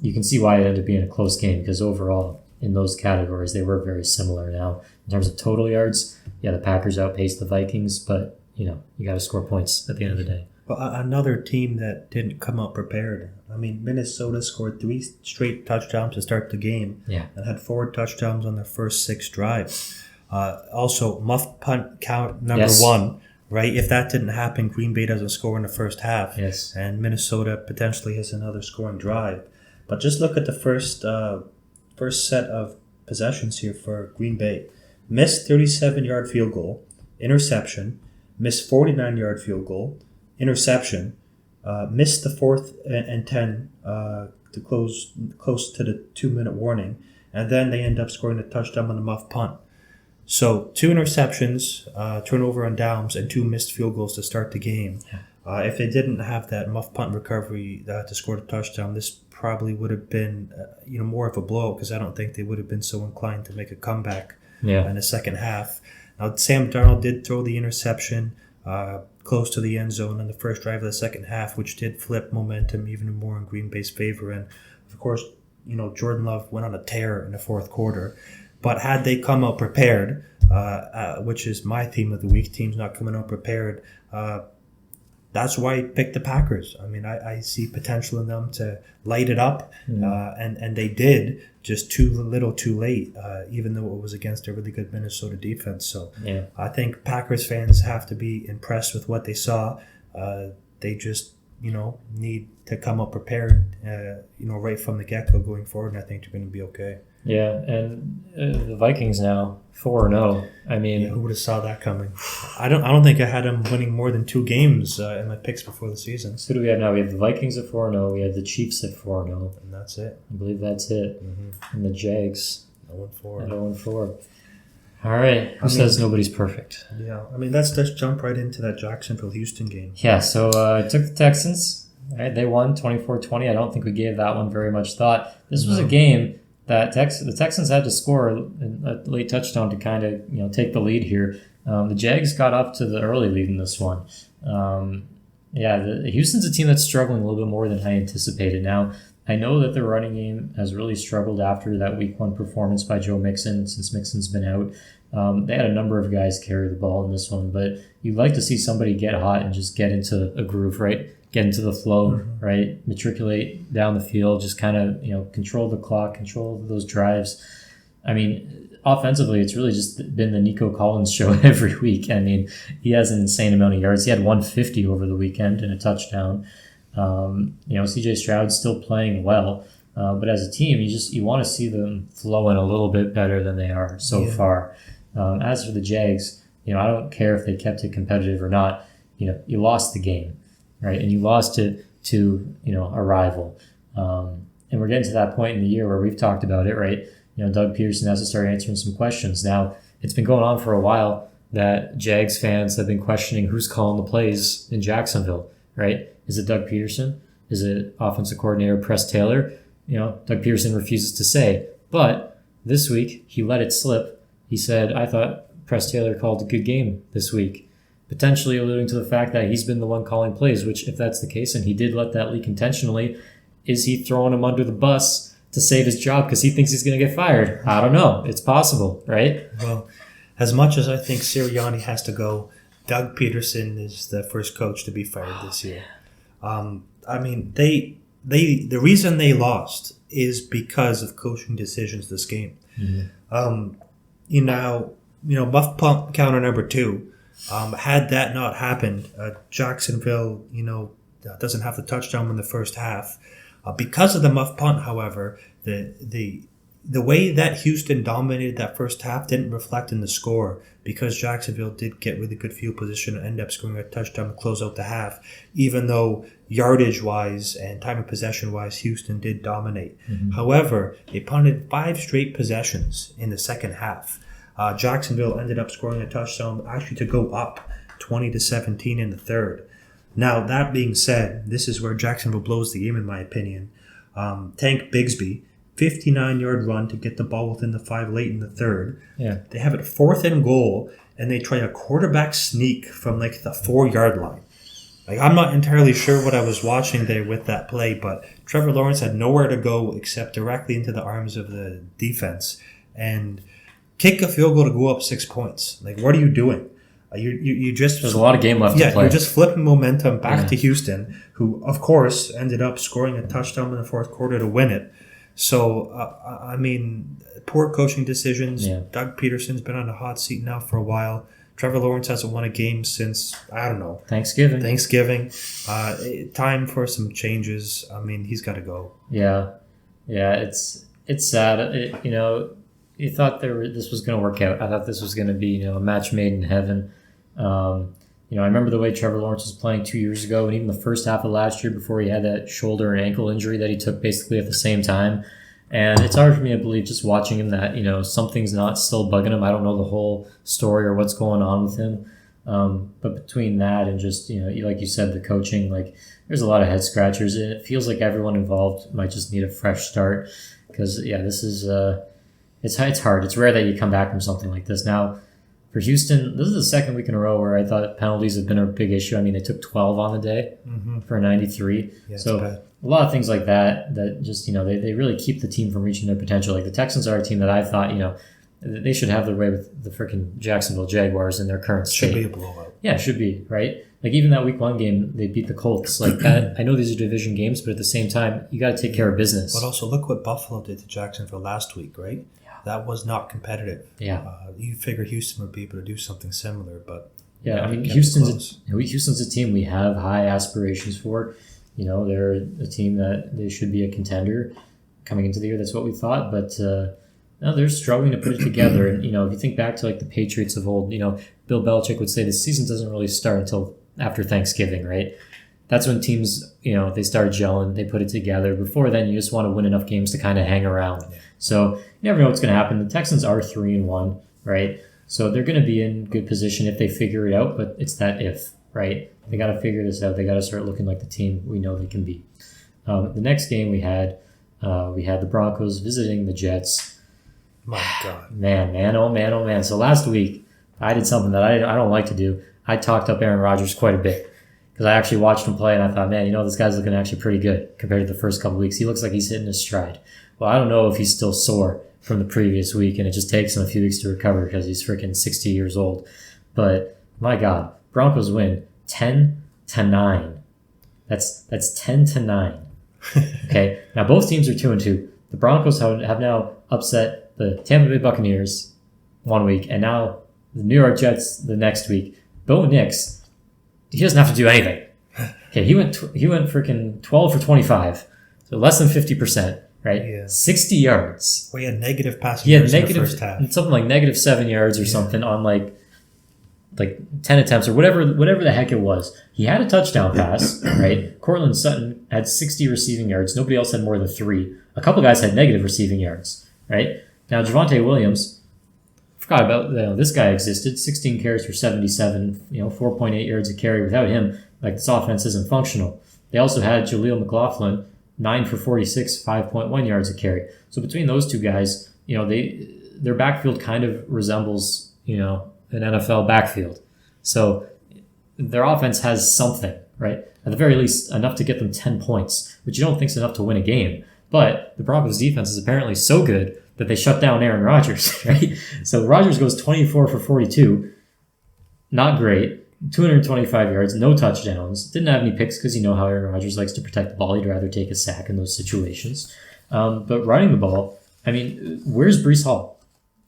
[SPEAKER 1] you can see why it ended up being a close game, because overall in those categories they were very similar. Now in terms of total yards, the Packers outpaced the Vikings, but you got to score points at the end of the day.
[SPEAKER 2] Well, another team that didn't come out prepared. Minnesota scored 3 straight touchdowns to start the game, and had 4 touchdowns on their first 6 drives. Also, muffed punt count number 1. Right, if that didn't happen, Green Bay doesn't score in the first half, and Minnesota potentially has another scoring drive. But just look at the first set of possessions here for Green Bay. Missed 37-yard field goal, interception. Missed 49-yard field goal, interception. Missed the 4th and 10 to close to the 2-minute warning, and then they end up scoring a touchdown on the muff punt. So 2 interceptions, turnover on downs, and 2 missed field goals to start the game. If they didn't have that muff punt recovery to score the touchdown, this probably would have been more of a blow, because I don't think they would have been so inclined to make a comeback in the second half. Now, Sam Darnold did throw the interception close to the end zone in the first drive of the second half, which did flip momentum even more in Green Bay's favor. And, of course, Jordan Love went on a tear in the fourth quarter. But had they come out prepared, which is my theme of the week, teams not coming out prepared, that's why I picked the Packers. I see potential in them to light it up, and they did, just too little too late, even though it was against a really good Minnesota defense. So I think Packers fans have to be impressed with what they saw. They just, need to come up prepared, right from the get-go going forward, and I think they're going to be okay.
[SPEAKER 1] Yeah, and the Vikings now 4-0.
[SPEAKER 2] Who would have saw that coming? I don't think I had them winning more than 2 games in my picks before the season.
[SPEAKER 1] So who do we have now? We have the Vikings at 4-0. We have the Chiefs at 4-0.
[SPEAKER 2] And that's it.
[SPEAKER 1] I believe that's it. And the Jags
[SPEAKER 2] 0-4.
[SPEAKER 1] At 0-4. All right. Who says nobody's perfect?
[SPEAKER 2] Yeah. Let's jump right into that Jacksonville-Houston game.
[SPEAKER 1] Yeah. So I took the Texans. Right, they won 24-20. I don't think we gave that one very much thought. This was a game that the Texans had to score a late touchdown to kind of take the lead here. The Jags got up to the early lead in this one. Houston's a team that's struggling a little bit more than I anticipated. Now, I know that the running game has really struggled after that Week 1 performance by Joe Mixon, since Mixon's been out. They had a number of guys carry the ball in this one, but you'd like to see somebody get hot and just get into a groove, right? Get into the flow, right? Matriculate down the field, just kind of, control the clock, control those drives. Offensively, it's really just been the Nico Collins show every week. He has an insane amount of yards. He had 150 over the weekend and a touchdown. CJ Stroud's still playing well, but as a team, you want to see them flowing a little bit better than they are so far. As for the Jags, I don't care if they kept it competitive or not. You lost the game. Right, and you lost it to a rival, and we're getting to that point in the year where we've talked about it, right? Doug Peterson has to start answering some questions. Now, it's been going on for a while that Jags fans have been questioning who's calling the plays in Jacksonville, right? Is it Doug Peterson? Is it offensive coordinator Press Taylor? Doug Peterson refuses to say. But this week, he let it slip. He said, I thought Press Taylor called a good game this week, potentially alluding to the fact that he's been the one calling plays, which if that's the case, and he did let that leak intentionally, is he throwing him under the bus to save his job because he thinks he's going to get fired? I don't know. It's possible, right?
[SPEAKER 2] Well, as much as I think Sirianni has to go, Doug Peterson is the first coach to be fired this year. I mean, the reason they lost is because of coaching decisions this game. Mm-hmm. Muff punt counter number 2. Had that not happened, Jacksonville, doesn't have the touchdown in the first half. Because of the muff punt, however, the way that Houston dominated that first half didn't reflect in the score because Jacksonville did get really good field position and end up scoring a touchdown to close out the half, even though yardage-wise and time of possession-wise, Houston did dominate. Mm-hmm. However, they punted 5 straight possessions in the second half. Jacksonville ended up scoring a touchdown actually to go up 20-17 in the third. Now, that being said, this is where Jacksonville blows the game, in my opinion. Tank Bigsby, 59-yard run to get the ball within the 5 late in the third.
[SPEAKER 1] Yeah.
[SPEAKER 2] They have it 4th and goal, and they try a quarterback sneak from the 4-yard line. I'm not entirely sure what I was watching there with that play, but Trevor Lawrence had nowhere to go except directly into the arms of the defense and kick a field goal to go up 6 points. What are you doing? You just
[SPEAKER 1] there's a lot of game left to play.
[SPEAKER 2] You're just flipping momentum back to Houston, who of course ended up scoring a touchdown in the fourth quarter to win it. So poor coaching decisions.
[SPEAKER 1] Yeah.
[SPEAKER 2] Doug Peterson's been on a hot seat now for a while. Trevor Lawrence hasn't won a game since Thanksgiving. Time for some changes. He's got to go.
[SPEAKER 1] Yeah, it's sad. You thought this was going to work out. I thought this was going to be a match made in heaven. I remember the way Trevor Lawrence was playing 2 years ago, and even the first half of last year before he had that shoulder and ankle injury that he took basically at the same time. And it's hard for me to believe just watching him that something's not still bugging him. I don't know the whole story or what's going on with him. But between that and just like you said, the coaching, there's a lot of head scratchers, and it feels like everyone involved might just need a fresh start because this is. It's hard. It's rare that you come back from something like this. Now, for Houston, this is the second week in a row where I thought penalties have been a big issue. They took 12 on the day for 93.
[SPEAKER 2] Yeah,
[SPEAKER 1] so a lot of things like that just, they really keep the team from reaching their potential. The Texans are a team that I thought, they should have their way with the freaking Jacksonville Jaguars in their current state.
[SPEAKER 2] Should be a blowout.
[SPEAKER 1] Yeah, it should be, right? Even that week 1 game, they beat the Colts. That. I know these are division games, but at the same time, you got to take care of business.
[SPEAKER 2] But also, look what Buffalo did to Jacksonville last week, right? That was not competitive.
[SPEAKER 1] Yeah.
[SPEAKER 2] You figure Houston would be able to do something similar, but
[SPEAKER 1] Houston's a team we have high aspirations for. They're a team that they should be a contender coming into the year. That's what we thought, but they're struggling to put it together. And if you think back to the Patriots of old, Bill Belichick would say the season doesn't really start until after Thanksgiving, right? That's when teams, they start gelling, they put it together. Before then, you just want to win enough games to kind of hang around. Yeah. So you never know what's going to happen. The Texans are 3-1, right? So they're going to be in good position if they figure it out, but it's that if, right? They got to figure this out. They got to start looking like the team we know they can be. The next game we had the Broncos visiting the Jets.
[SPEAKER 2] My God.
[SPEAKER 1] Man, oh man. So last week, I did something that I don't like to do. I talked up Aaron Rodgers quite a bit. Because I actually watched him play and I thought, man, this guy's looking actually pretty good compared to the first couple of weeks. He looks like he's hitting his stride. Well, I don't know if he's still sore from the previous week and it just takes him a few weeks to recover because he's freaking 60 years old. But my God, Broncos win 10-9. That's 10-9. Okay. Now both teams are 2-2. The Broncos have now upset the Tampa Bay Buccaneers 1 week and now the New York Jets the next week. Bo Nix. He doesn't have to do anything. Okay, he went freaking 12 for 25, so less than 50%, right?
[SPEAKER 2] Yeah.
[SPEAKER 1] 60 yards.
[SPEAKER 2] Well, he had negative passing yards in the first half.
[SPEAKER 1] Something like -7 yards or something on like 10 attempts or whatever the heck it was. He had a touchdown pass, right? Cortland Sutton had 60 receiving yards. Nobody else had more than 3. A couple guys had negative receiving yards, right? Now Javonte Williams. Forgot about this guy existed. 16 carries for 77, 4.8 yards a carry. Without him, this offense isn't functional. They also had Jaleel McLaughlin, 9 for 46, 5.1 yards a carry. So between those two guys, their backfield kind of resembles, an NFL backfield. So their offense has something, right? At the very least, enough to get them 10 points, which you don't think is enough to win a game. But the Broncos defense is apparently so good that they shut down Aaron Rodgers, right? So Rodgers goes 24 for 42. Not great. 225 yards, no touchdowns. Didn't have any picks because you know how Aaron Rodgers likes to protect the ball. He'd rather take a sack in those situations. But running the ball, where's Breece Hall?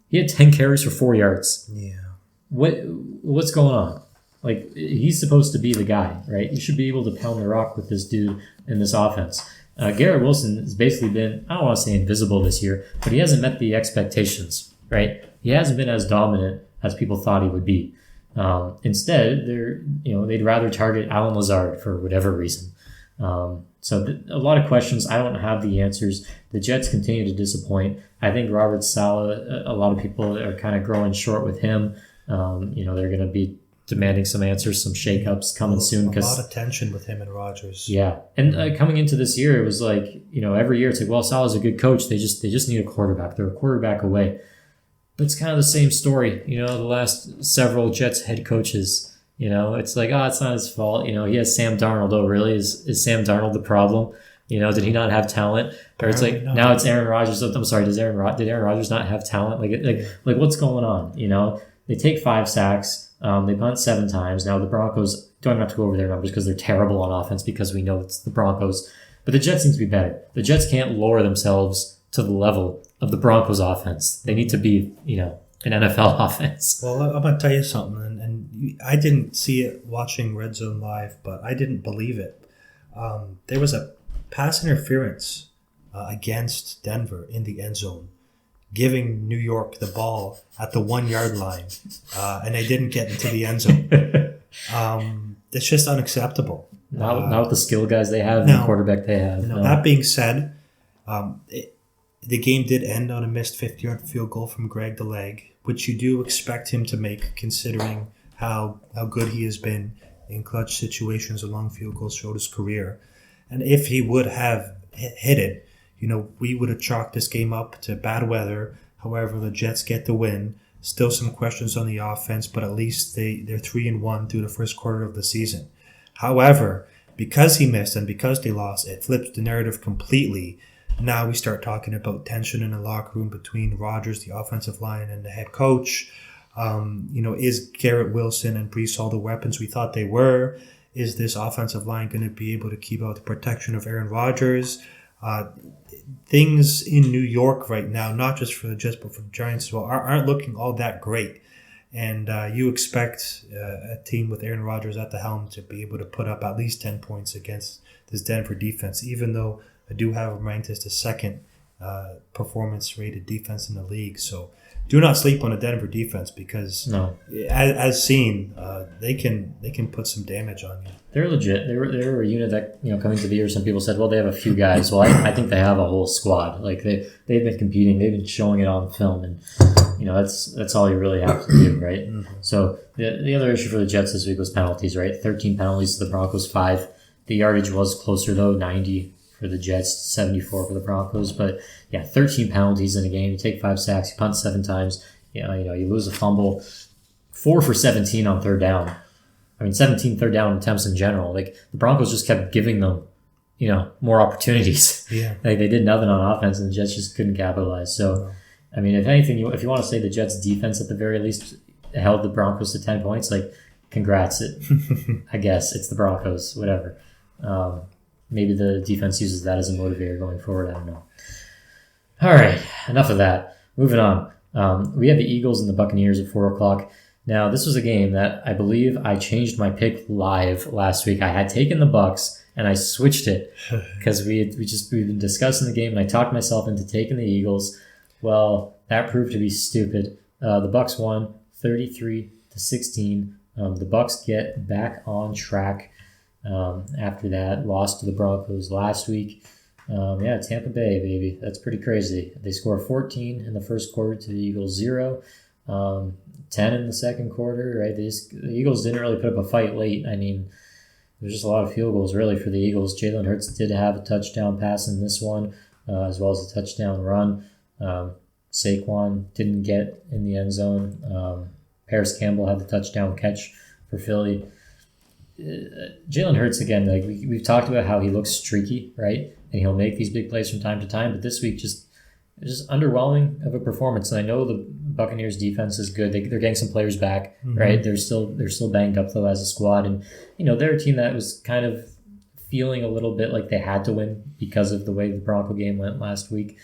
[SPEAKER 1] He had 10 carries for 4 yards.
[SPEAKER 2] Yeah.
[SPEAKER 1] What's going on? Like, he's supposed to be the guy, right? You should be able to pound the rock with this dude in this offense. Garrett Wilson has basically been, I don't want to say invisible this year, but he hasn't met the expectations, right? He hasn't been as dominant as people thought he would be. Instead, they'd rather target Alan Lazard for whatever reason. So a lot of questions. I don't have the answers. The Jets continue to disappoint. I think Robert Saleh, a lot of people are kind of growing short with him. They're going to be demanding some answers, some shakeups coming soon.
[SPEAKER 2] A lot of tension with him and Rodgers.
[SPEAKER 1] Yeah. And coming into this year, it was like, every year it's like, well, Saleh's a good coach. They just need a quarterback. They're a quarterback away. But it's kind of the same story, the last several Jets head coaches, it's like, it's not his fault. He has Sam Darnold. Oh, really? Is Sam Darnold the problem? Did he not have talent? Or it's like, now it's Aaron Rodgers. I'm sorry, did Aaron Rodgers not have talent? Like what's going on? They take 5 sacks. They punt 7 times. Now the Broncos, don't have to go over their numbers because they're terrible on offense because we know it's the Broncos. But the Jets seem to be better. The Jets can't lower themselves to the level of the Broncos offense. They need to be, an NFL offense.
[SPEAKER 2] Well, I'm going to tell you something, and I didn't see it watching Red Zone Live, but I didn't believe it. There was a pass interference against Denver in the end zone, giving New York the ball at the 1-yard line, and they didn't get into the end zone. It's just unacceptable.
[SPEAKER 1] Not with the skill guys they have and the quarterback they have.
[SPEAKER 2] No. That being said, the game did end on a missed 50-yard field goal from Greg DeLeg, which you do expect him to make considering how good he has been in clutch situations along field goals throughout his career. And if he would have hit it, we would have chalked this game up to bad weather. However, the Jets get the win. Still some questions on the offense, but at least they're 3-1 through the first quarter of the season. However, because he missed and because they lost, it flips the narrative completely. Now we start talking about tension in the locker room between Rodgers, the offensive line, and the head coach. Is Garrett Wilson and Breece Hall the weapons we thought they were? Is this offensive line going to be able to keep out the protection of Aaron Rodgers? Things in New York right now, not just for the Jets but for the Giants as well, aren't looking all that great. And you expect a team with Aaron Rodgers at the helm to be able to put up at least 10 points against this Denver defense, even though I do have them ranked as the second performance-rated defense in the league. So do not sleep on the Denver defense because, as seen, they can put some damage on you.
[SPEAKER 1] They're legit. They were a unit that, coming to the year, some people said, well, they have a few guys. Well, I think they have a whole squad. Like they've been competing. They've been showing it on film, and that's all you really have to do, right? Mm-hmm. So the other issue for the Jets this week was penalties, right? 13 penalties to the Broncos, 5. The yardage was closer though, 90 for the Jets, 74 for the Broncos. But yeah, 13 penalties in a game. You take 5 sacks, you punt 7 times. You lose a fumble. 4 for 17 on third down. 17 third down attempts in general. Like the Broncos just kept giving them, more opportunities. Yeah. Like they did nothing on offense, and the Jets just couldn't capitalize. So, if anything, if you want to say the Jets' defense at the very least held the Broncos to 10 points, like congrats. I guess it's the Broncos, whatever. Maybe the defense uses that as a motivator going forward. I don't know. All right, enough of that. Moving on. We had the Eagles and the Buccaneers at 4 o'clock. Now, this was a game that I believe I changed my pick live last week. I had taken the Bucs and I switched it because we've been discussing the game and I talked myself into taking the Eagles. Well, that proved to be stupid. The Bucs won 33-16. The Bucs get back on track. After that, lost to the Broncos last week. Tampa Bay, baby. That's pretty crazy. They score 14 in the first quarter to the Eagles 0. 10 in the second quarter, right? The Eagles didn't really put up a fight late. there's just a lot of field goals really for the Eagles. Jalen Hurts did have a touchdown pass in this one, as well as a touchdown run. Saquon didn't get in the end zone. Paris Campbell had the touchdown catch for Philly. Jalen Hurts, again, like we've talked about how he looks streaky, right? And he'll make these big plays from time to time, but this week just underwhelming of a performance. And I know the Buccaneers defense is good. They're getting some players back, right? They're still banged up though as a squad, and they're a team that was kind of feeling a little bit like they had to win because of the way the Bronco game went last week.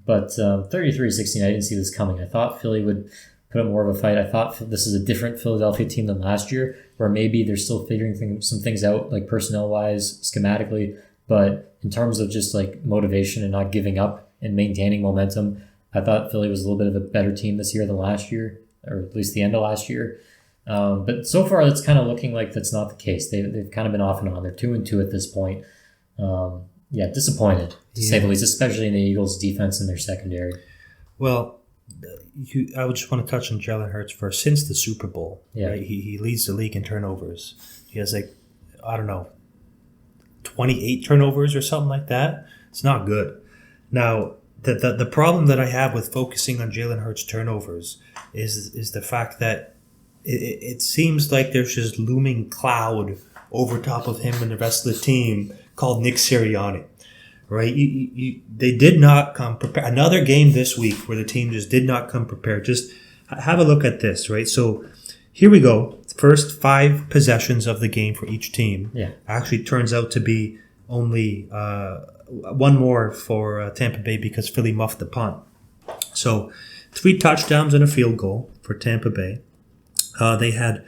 [SPEAKER 1] But 33-16, I didn't see this coming. I thought Philly would put up more of a fight. I thought this is a different Philadelphia team than last year, where maybe they're still figuring some things out, like personnel-wise, schematically. But in terms of just like motivation and not giving up and maintaining momentum, I thought Philly was a little bit of a better team this year than last year, or at least the end of last year. But so far, it's kind of looking like that's not the case. They've kind of been off and on. They're 2-2 at this point. Disappointed, to say the least, especially in the Eagles' defense and their secondary.
[SPEAKER 2] Well, I would just want to touch on Jalen Hurts first. Since the Super Bowl, right, he leads the league in turnovers. He has 28 turnovers or something like that. It's not good. Now, the problem that I have with focusing on Jalen Hurts' turnovers is the fact that it seems like there's this looming cloud over top of him and the rest of the team called Nick Sirianni, right? They did not come prepared. Another game this week where the team just did not come prepared. Just have a look at this, right? So here we go. First 5 possessions of the game for each team.
[SPEAKER 1] Yeah.
[SPEAKER 2] Actually turns out to be only one more for Tampa Bay because Philly muffed the punt. So 3 touchdowns and a field goal for Tampa Bay. They had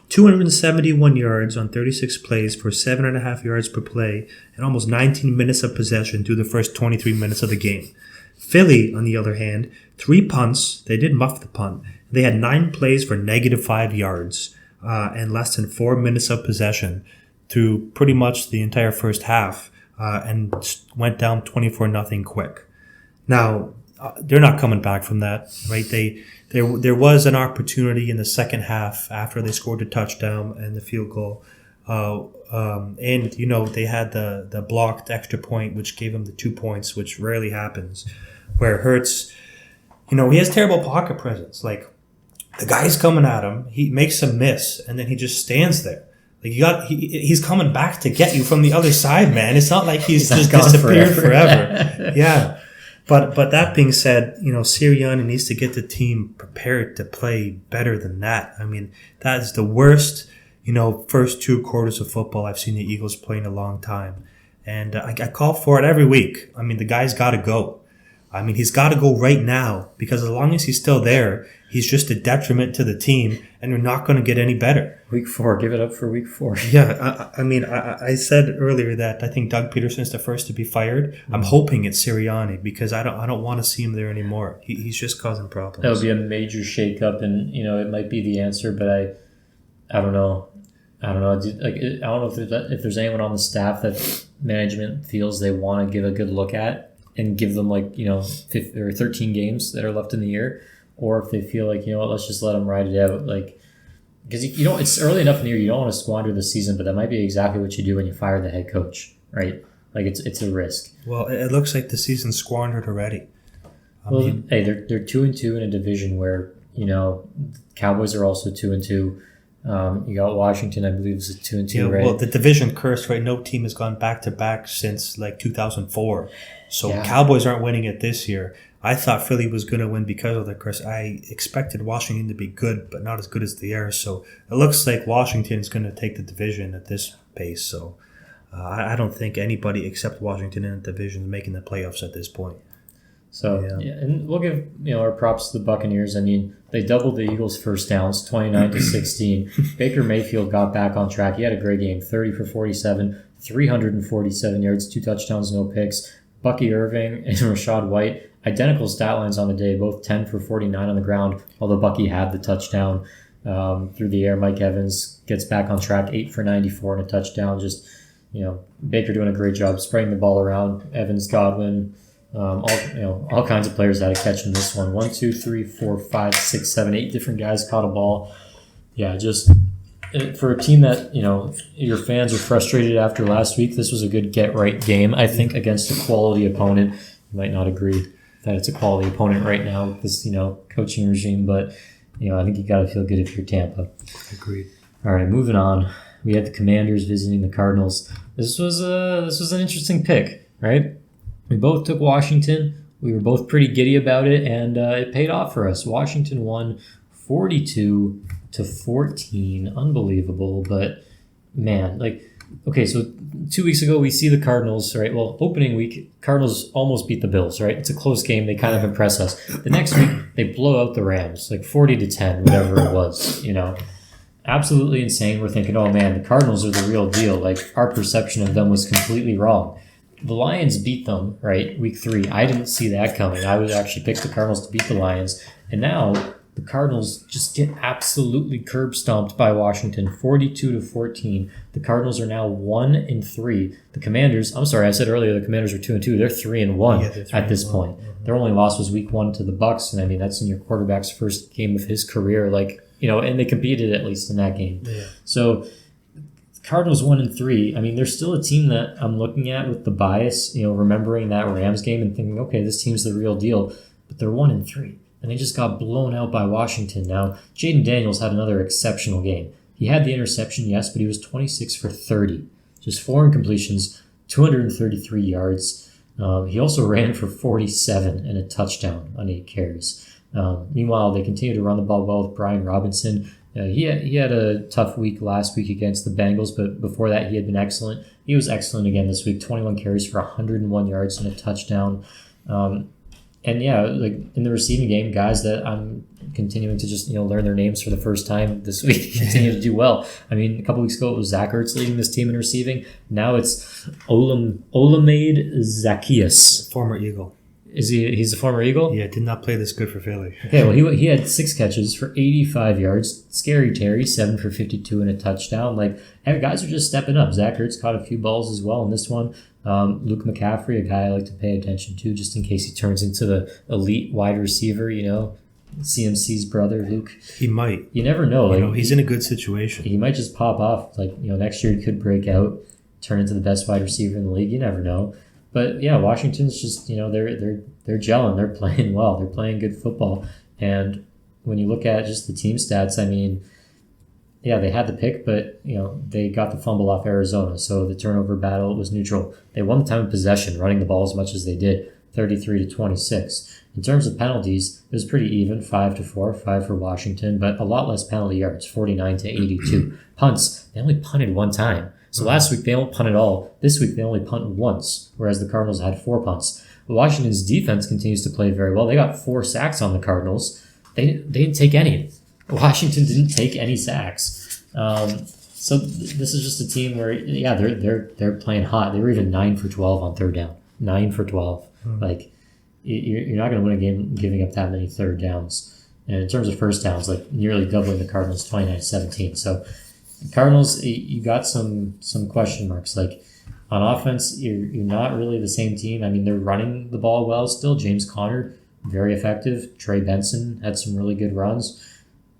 [SPEAKER 2] 271 yards on 36 plays for 7.5 yards per play and almost 19 minutes of possession through the first 23 minutes of the game. Philly, on the other hand, 3 punts. They did muff the punt. They had 9 plays for -5 yards and less than 4 minutes of possession through pretty much the entire first half and went down 24-0 quick. Now, they're not coming back from that, right? There was an opportunity in the second half after they scored the touchdown and the field goal. And they had the blocked extra point, which gave them the 2 points, which rarely happens, where Hurts, he has terrible pocket presence. Like, the guy's coming at him, he makes a miss, and then he just stands there. Like, he's coming back to get you from the other side, man. It's not like he's just disappeared forever. Yeah. But that being said, Sirianni needs to get the team prepared to play better than that. I mean, that is the worst, first 2 quarters of football I've seen the Eagles play in a long time. And I call for it every week. I mean, the guy's got to go. I mean, he's got to go right now because as long as he's still there, he's just a detriment to the team and we're not going to get any better.
[SPEAKER 1] Week 4, give it up for week 4.
[SPEAKER 2] Yeah, I said earlier that I think Doug Peterson's the first to be fired. Mm-hmm. I'm hoping it's Sirianni because I don't want to see him there anymore. He's just causing problems.
[SPEAKER 1] That would be a major shakeup, and it might be the answer, but I don't know. I don't know. I don't know if there's anyone on the staff that management feels they want to give a good look at and give them 15 or 13 games that are left in the year, or if they feel like let's just let them ride it out, because it's early enough in the year, you don't want to squander the season, but that might be exactly what you do when you fire the head coach, right? Like it's a risk.
[SPEAKER 2] Well, it looks like the season's squandered already.
[SPEAKER 1] Hey, they're 2-2 in a division where Cowboys are also 2-2. You got Washington, I believe, is 2-2, right?
[SPEAKER 2] Well, the division curse, right? No team has gone back to back since 2004. So Cowboys aren't winning it this year. I thought Philly was going to win because of the curse. I expected Washington to be good, but not as good as they are. So it looks like Washington's going to take the division at this pace. So I don't think anybody except Washington in the division is making the playoffs at this point.
[SPEAKER 1] So, and we'll give our props to the Buccaneers. I mean, they doubled the Eagles' first downs, 29-16. Baker Mayfield got back on track. He had a great game, 30 for 47, 347 yards, 2 touchdowns, no picks. Bucky Irving and Rashad White, identical stat lines on the day, both 10 for 49 on the ground, although Bucky had the touchdown through the air. Mike Evans gets back on track, 8 for 94 and a touchdown. Just, Baker doing a great job spreading the ball around. Evans, Godwin, all kinds of players had a catch in this one. 1, 2, 3, 4, 5, 6, 7, 8 different guys caught a ball. Yeah, just for a team that, your fans are frustrated after last week, this was a good get-right game, I think, against a quality opponent. You might not agree that it's a quality opponent right now with this, coaching regime, but, I think you got to feel good if you're Tampa.
[SPEAKER 2] Agreed.
[SPEAKER 1] All right, moving on. We had the Commanders visiting the Cardinals. This was an interesting pick, right? We both took Washington. We were both pretty giddy about it, and it paid off for us. Washington won 42-14. Unbelievable, but man, okay, so 2 weeks ago we see the Cardinals, right? Well, opening week, Cardinals almost beat the Bills, right? It's a close game. They kind of impress us. The next week, they blow out the Rams, 40-10, whatever it was, Absolutely insane. We're thinking, oh man, the Cardinals are the real deal. Our perception of them was completely wrong. The Lions beat them, right? Week 3. I didn't see that coming. I would actually pick the Cardinals to beat the Lions. And now the Cardinals just get absolutely curb stomped by Washington, 42-14. The Cardinals are now 1-3. The Commanders, I said earlier the Commanders are 2-2. They're 3-1 at this point. Mm-hmm. Their only loss was week 1 to the Bucs, and that's in your quarterback's first game of his career. And they competed at least in that game. Yeah. So Cardinals 1-3. They're still a team that I'm looking at with the bias, remembering that Rams game and thinking, okay, this team's the real deal. But they're 1-3. And they just got blown out by Washington. Now, Jaden Daniels had another exceptional game. He had the interception, yes, but he was 26 for 30. Just 4 incompletions, 233 yards. He also ran for 47 and a touchdown on 8 carries. Meanwhile, they continue to run the ball well with Brian Robinson. He had a tough week last week against the Bengals, but before that, he had been excellent. He was excellent again this week, 21 carries for 101 yards and a touchdown. In the receiving game, guys that I'm continuing to just learn their names for the first time this week continue to do well. A couple weeks ago it was Zach Ertz leading this team in receiving. Now it's Olamide Zaccheaus,
[SPEAKER 2] former Eagle.
[SPEAKER 1] He's a former Eagle?
[SPEAKER 2] Yeah, did not play this good for Philly.
[SPEAKER 1] Okay, well he had 6 catches for 85 yards. Scary Terry, 7 for 52 and a touchdown. Guys are just stepping up. Zach Ertz caught a few balls as well in this one. Luke McCaffrey, a guy I like to pay attention to just in case he turns into the elite wide receiver, CMC's brother, Luke.
[SPEAKER 2] He might.
[SPEAKER 1] You never know.
[SPEAKER 2] He's in a good situation.
[SPEAKER 1] He might just pop off. Next year he could break out, turn into the best wide receiver in the league. You never know. But yeah, Washington's just, they're gelling. They're playing well. They're playing good football. And when you look at just the team stats, they had the pick, but they got the fumble off Arizona, so the turnover battle was neutral. They won the time of possession, running the ball as much as they did, 33-26. In terms of penalties, it was pretty even, 5-4, 5 for Washington, but a lot less penalty yards, 49-82. Punts, they only punted 1 time. So last week they don't punt at all. This week they only punt once, whereas the Cardinals had 4 punts. But Washington's defense continues to play very well. They got 4 sacks on the Cardinals. They didn't take any. Washington didn't take any sacks. So this is just a team where, they're playing hot. They were even 9 for 12 on third down. 9 for 12. You're not going to win a game giving up that many third downs. And in terms of first downs, nearly doubling the Cardinals, 29-17. So Cardinals, you got some question marks. On offense, you're not really the same team. They're running the ball well still. James Conner, very effective. Trey Benson had some really good runs.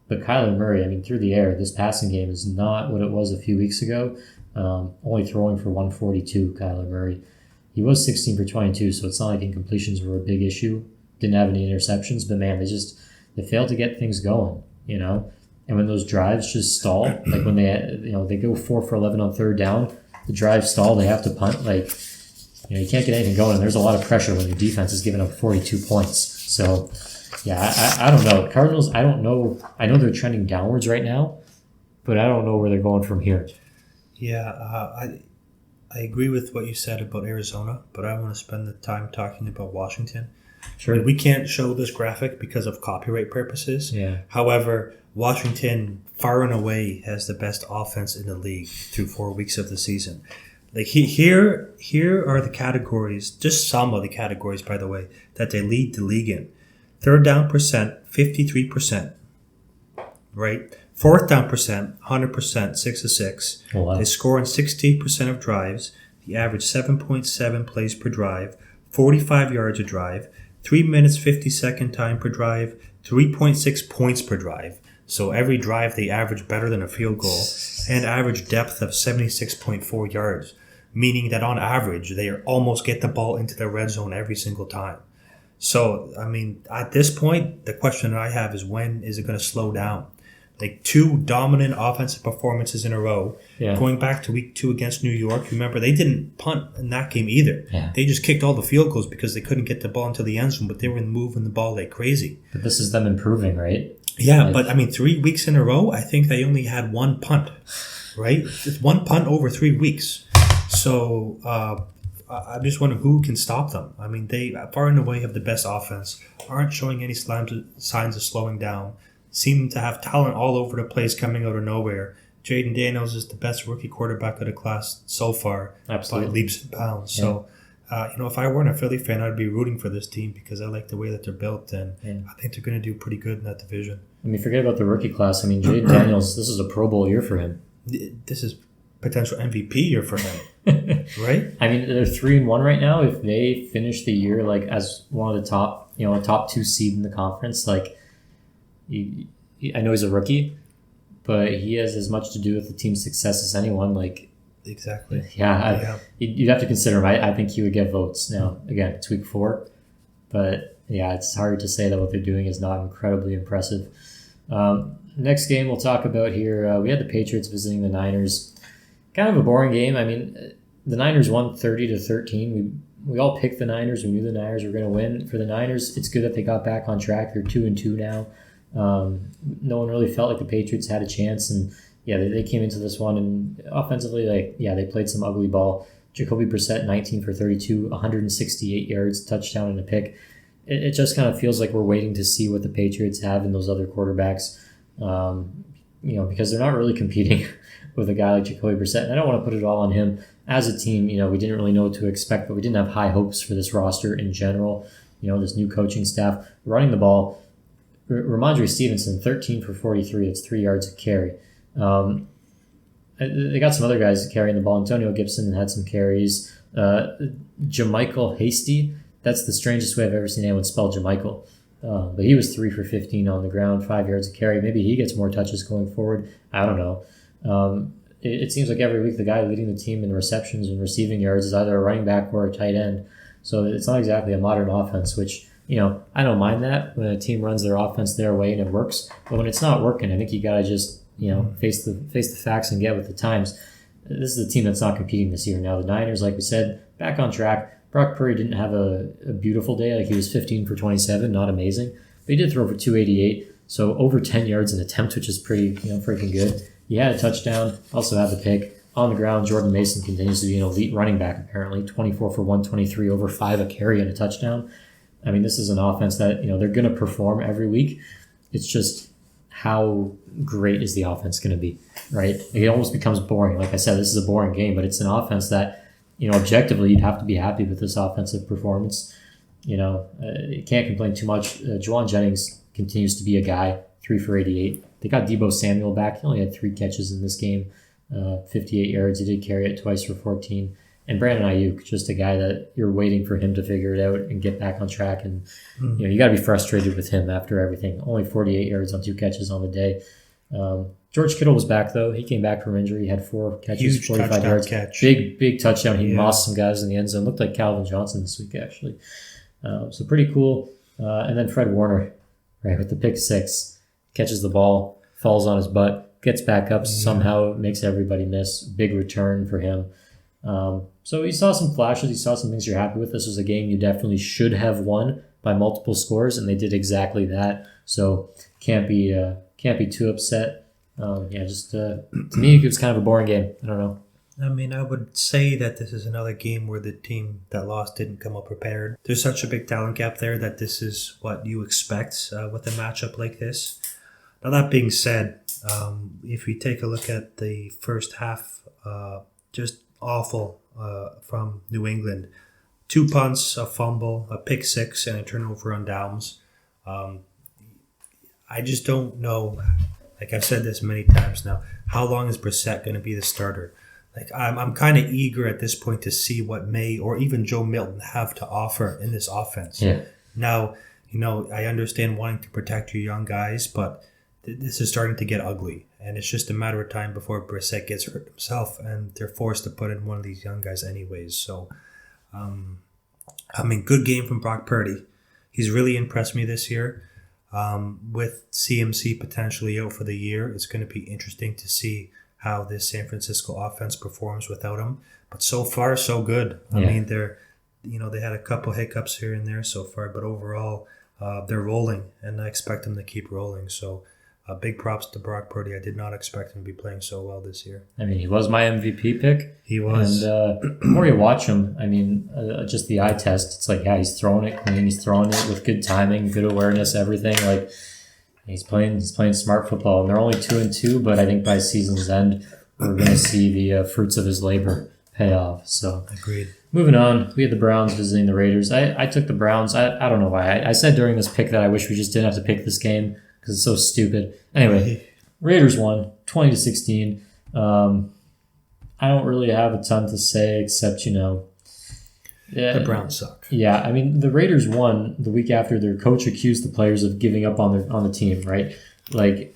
[SPEAKER 1] But Kyler Murray, through the air, this passing game is not what it was a few weeks ago. Only throwing for 142, Kyler Murray. He was 16 for 22, so it's not like incompletions were a big issue. Didn't have any interceptions, but man, they failed to get things going, And when those drives just stall, when they go 4 for 11 on third down, the drive stall, they have to punt. You can't get anything going, and there's a lot of pressure when your defense is giving up 42 points. So, yeah, I don't know. Cardinals, I don't know. I know they're trending downwards right now, but I don't know where they're going from here.
[SPEAKER 2] Yeah, I agree with what you said about Arizona, but I want to spend the time talking about Washington.
[SPEAKER 1] Sure.
[SPEAKER 2] We can't show this graphic because of copyright purposes.
[SPEAKER 1] Yeah.
[SPEAKER 2] However, Washington far and away has the best offense in the league through 4 weeks of the season. Here are the categories, just some of the categories, by the way, that they lead the league in. Third down percent, 53%. Right? Fourth down percent, 100%, 6-6.
[SPEAKER 1] Oh, wow.
[SPEAKER 2] They score on 60% of drives. They average 7.7 plays per drive, 45 yards a drive, 3 minutes 50-second time per drive, 3.6 points per drive. So every drive they average better than a field goal and average depth of 76.4 yards, meaning that on average they almost get the ball into the red zone every single time. So, I mean, at this point, the question that I have is when is it going to slow down? Like 2 dominant offensive performances in a row.
[SPEAKER 1] Yeah.
[SPEAKER 2] Going back to week 2 against New York, remember, they didn't punt in that game either.
[SPEAKER 1] Yeah.
[SPEAKER 2] They just kicked all the field goals because they couldn't get the ball into the end zone, but they were moving the ball like crazy.
[SPEAKER 1] But this is them improving, right?
[SPEAKER 2] Yeah, but I mean, 3 weeks in a row, I think they only had 1 punt, right? It's 1 punt over 3 weeks. So I'm just wondering who can stop them. I mean, they far and away have the best offense, aren't showing any signs of slowing down, seem to have talent all over the place coming out of nowhere. Jaden Daniels is the best rookie quarterback of the class so far.
[SPEAKER 1] Absolutely.
[SPEAKER 2] By leaps and bounds.
[SPEAKER 1] Yeah.
[SPEAKER 2] So, if I weren't a Philly fan, I'd be rooting for this team because I like the way that they're built, and I think they're going to do pretty good in that division.
[SPEAKER 1] I mean, forget about the rookie class. I mean, Jaden Daniels, this is a Pro Bowl year for him.
[SPEAKER 2] This is potential MVP year for him, right?
[SPEAKER 1] I mean, they're 3-1 right now. If they finish the year like as one of the top, a top 2 seed in the conference, like I know he's a rookie, but he has as much to do with the team's success as anyone. Like,
[SPEAKER 2] exactly.
[SPEAKER 1] You'd have to consider him. I think he would get votes. Now, again, it's week 4, but yeah, it's hard to say that what they're doing is not incredibly impressive. Next game we'll talk about here, we had the Patriots visiting the Niners. Kind of a boring game. I mean, the Niners won 30-13. We all picked the Niners. We knew the Niners were going to win. For the Niners, it's good that they got back on track. They're 2-2 now. No one really felt like the Patriots had a chance, and they came into this one, and offensively, they played some ugly ball. Jacoby Brissett, 19 for 32, 168 yards, touchdown and a pick. It just kind of feels like we're waiting to see what the Patriots have in those other quarterbacks, because they're not really competing with a guy like Jacoby Brissett. And I don't want to put it all on him. As a team, we didn't really know what to expect, but we didn't have high hopes for this roster in general. This new coaching staff, running the ball. Ramondre Stevenson, 13 for 43. It's 3 yards a carry. They got some other guys carrying the ball. Antonio Gibson had some carries. Jamichael Hasty, that's the strangest way I've ever seen anyone spell Jamichael. But he was 3 for 15 on the ground, 5 yards a carry. Maybe he gets more touches going forward. I don't know. It seems like every week the guy leading the team in receptions and receiving yards is either a running back or a tight end. So it's not exactly a modern offense, which, I don't mind that when a team runs their offense their way and it works. But when it's not working, I think you got to just, face the facts and get with the times. This is a team that's not competing this year. Now, the Niners, like we said, back on track. Brock Purdy didn't have a beautiful day. Like, he was 15 for 27, not amazing. But he did throw for 288, so over 10 yards an attempt, which is pretty, freaking good. He had a touchdown, also had the pick. On the ground, Jordan Mason continues to be an elite running back, apparently. 24 for 123, over 5 a carry and a touchdown. I mean, this is an offense that, they're going to perform every week. It's just how great is the offense going to be, right? It almost becomes boring. Like I said, this is a boring game, but it's an offense that, objectively, you'd have to be happy with this offensive performance. You can't complain too much. Juwan Jennings continues to be a guy, 3 for 88. They got Deebo Samuel back. He only had 3 catches in this game, 58 yards. He did carry it twice for 14. And Brandon Ayuk, just a guy that you're waiting for him to figure it out and get back on track. And, you got to be frustrated with him after everything. Only 48 yards on 2 catches on the day. George Kittle was back, though. He came back from injury. He had 4 catches,
[SPEAKER 2] huge
[SPEAKER 1] 45 yards.
[SPEAKER 2] Catch.
[SPEAKER 1] Big touchdown. He mossed some guys in the end zone. Looked like Calvin Johnson this week, actually. So pretty cool. And then Fred Warner, right, with the pick 6, catches the ball, falls on his butt, gets back up, somehow makes everybody miss. Big return for him. So you saw some flashes. You saw some things you're happy with. This was a game you definitely should have won by multiple scores, and they did exactly that. So can't be too upset. To me, it was kind of a boring game. I don't know.
[SPEAKER 2] I mean, I would say that this is another game where the team that lost didn't come up prepared. There's such a big talent gap there that this is what you expect with a matchup like this. Now, that being said, if we take a look at the first half, just awful from New England. 2 punts, a fumble, a pick 6, and a turnover on downs. I just don't know, like I've said this many times now, how long is Brissett going to be the starter? Like, I'm kind of eager at this point to see what May or even Joe Milton have to offer in this offense.
[SPEAKER 1] Yeah.
[SPEAKER 2] Now, I understand wanting to protect your young guys, but this is starting to get ugly, and it's just a matter of time before Brissett gets hurt himself, and they're forced to put in one of these young guys anyways. So, good game from Brock Purdy. He's really impressed me this year. With CMC potentially out for the year, it's going to be interesting to see how this San Francisco offense performs without him. But so far, so good. I mean, they had a couple hiccups here and there so far, but overall, they're rolling, and I expect them to keep rolling. So, big props to Brock Purdy. I did not expect him to be playing so well this year.
[SPEAKER 1] I mean, he was my MVP pick.
[SPEAKER 2] He was.
[SPEAKER 1] And the more you watch him, I mean, just the eye test, it's like, he's throwing it clean. He's throwing it with good timing, good awareness, everything. Like, he's playing smart football. And they're only 2-2, but I think by season's end, we're going to see the fruits of his labor pay off. So,
[SPEAKER 2] agreed.
[SPEAKER 1] Moving on, we had the Browns visiting the Raiders. I took the Browns. I don't know why. I said during this pick that I wish we just didn't have to pick this game because it's so stupid. Anyway, Raiders won 20-16. I don't really have a ton to say except,
[SPEAKER 2] the Browns suck.
[SPEAKER 1] Yeah, I mean, the Raiders won the week after their coach accused the players of giving up on the team, right? Like,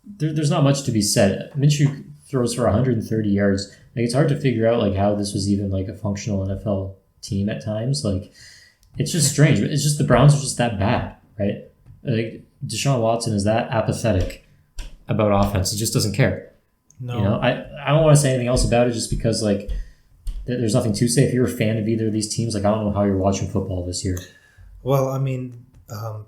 [SPEAKER 1] there's not much to be said. Minshew throws for 130 yards. Like, it's hard to figure out, like, how this was even, like, a functional NFL team at times. Like, it's just strange. It's just the Browns are just that bad, right? Like, Deshaun Watson is that apathetic about offense. He just doesn't care.
[SPEAKER 2] No.
[SPEAKER 1] I don't want to say anything else about it just because, like, there's nothing to say. If you're a fan of either of these teams, like, I don't know how you're watching football this year.
[SPEAKER 2] Well, I mean,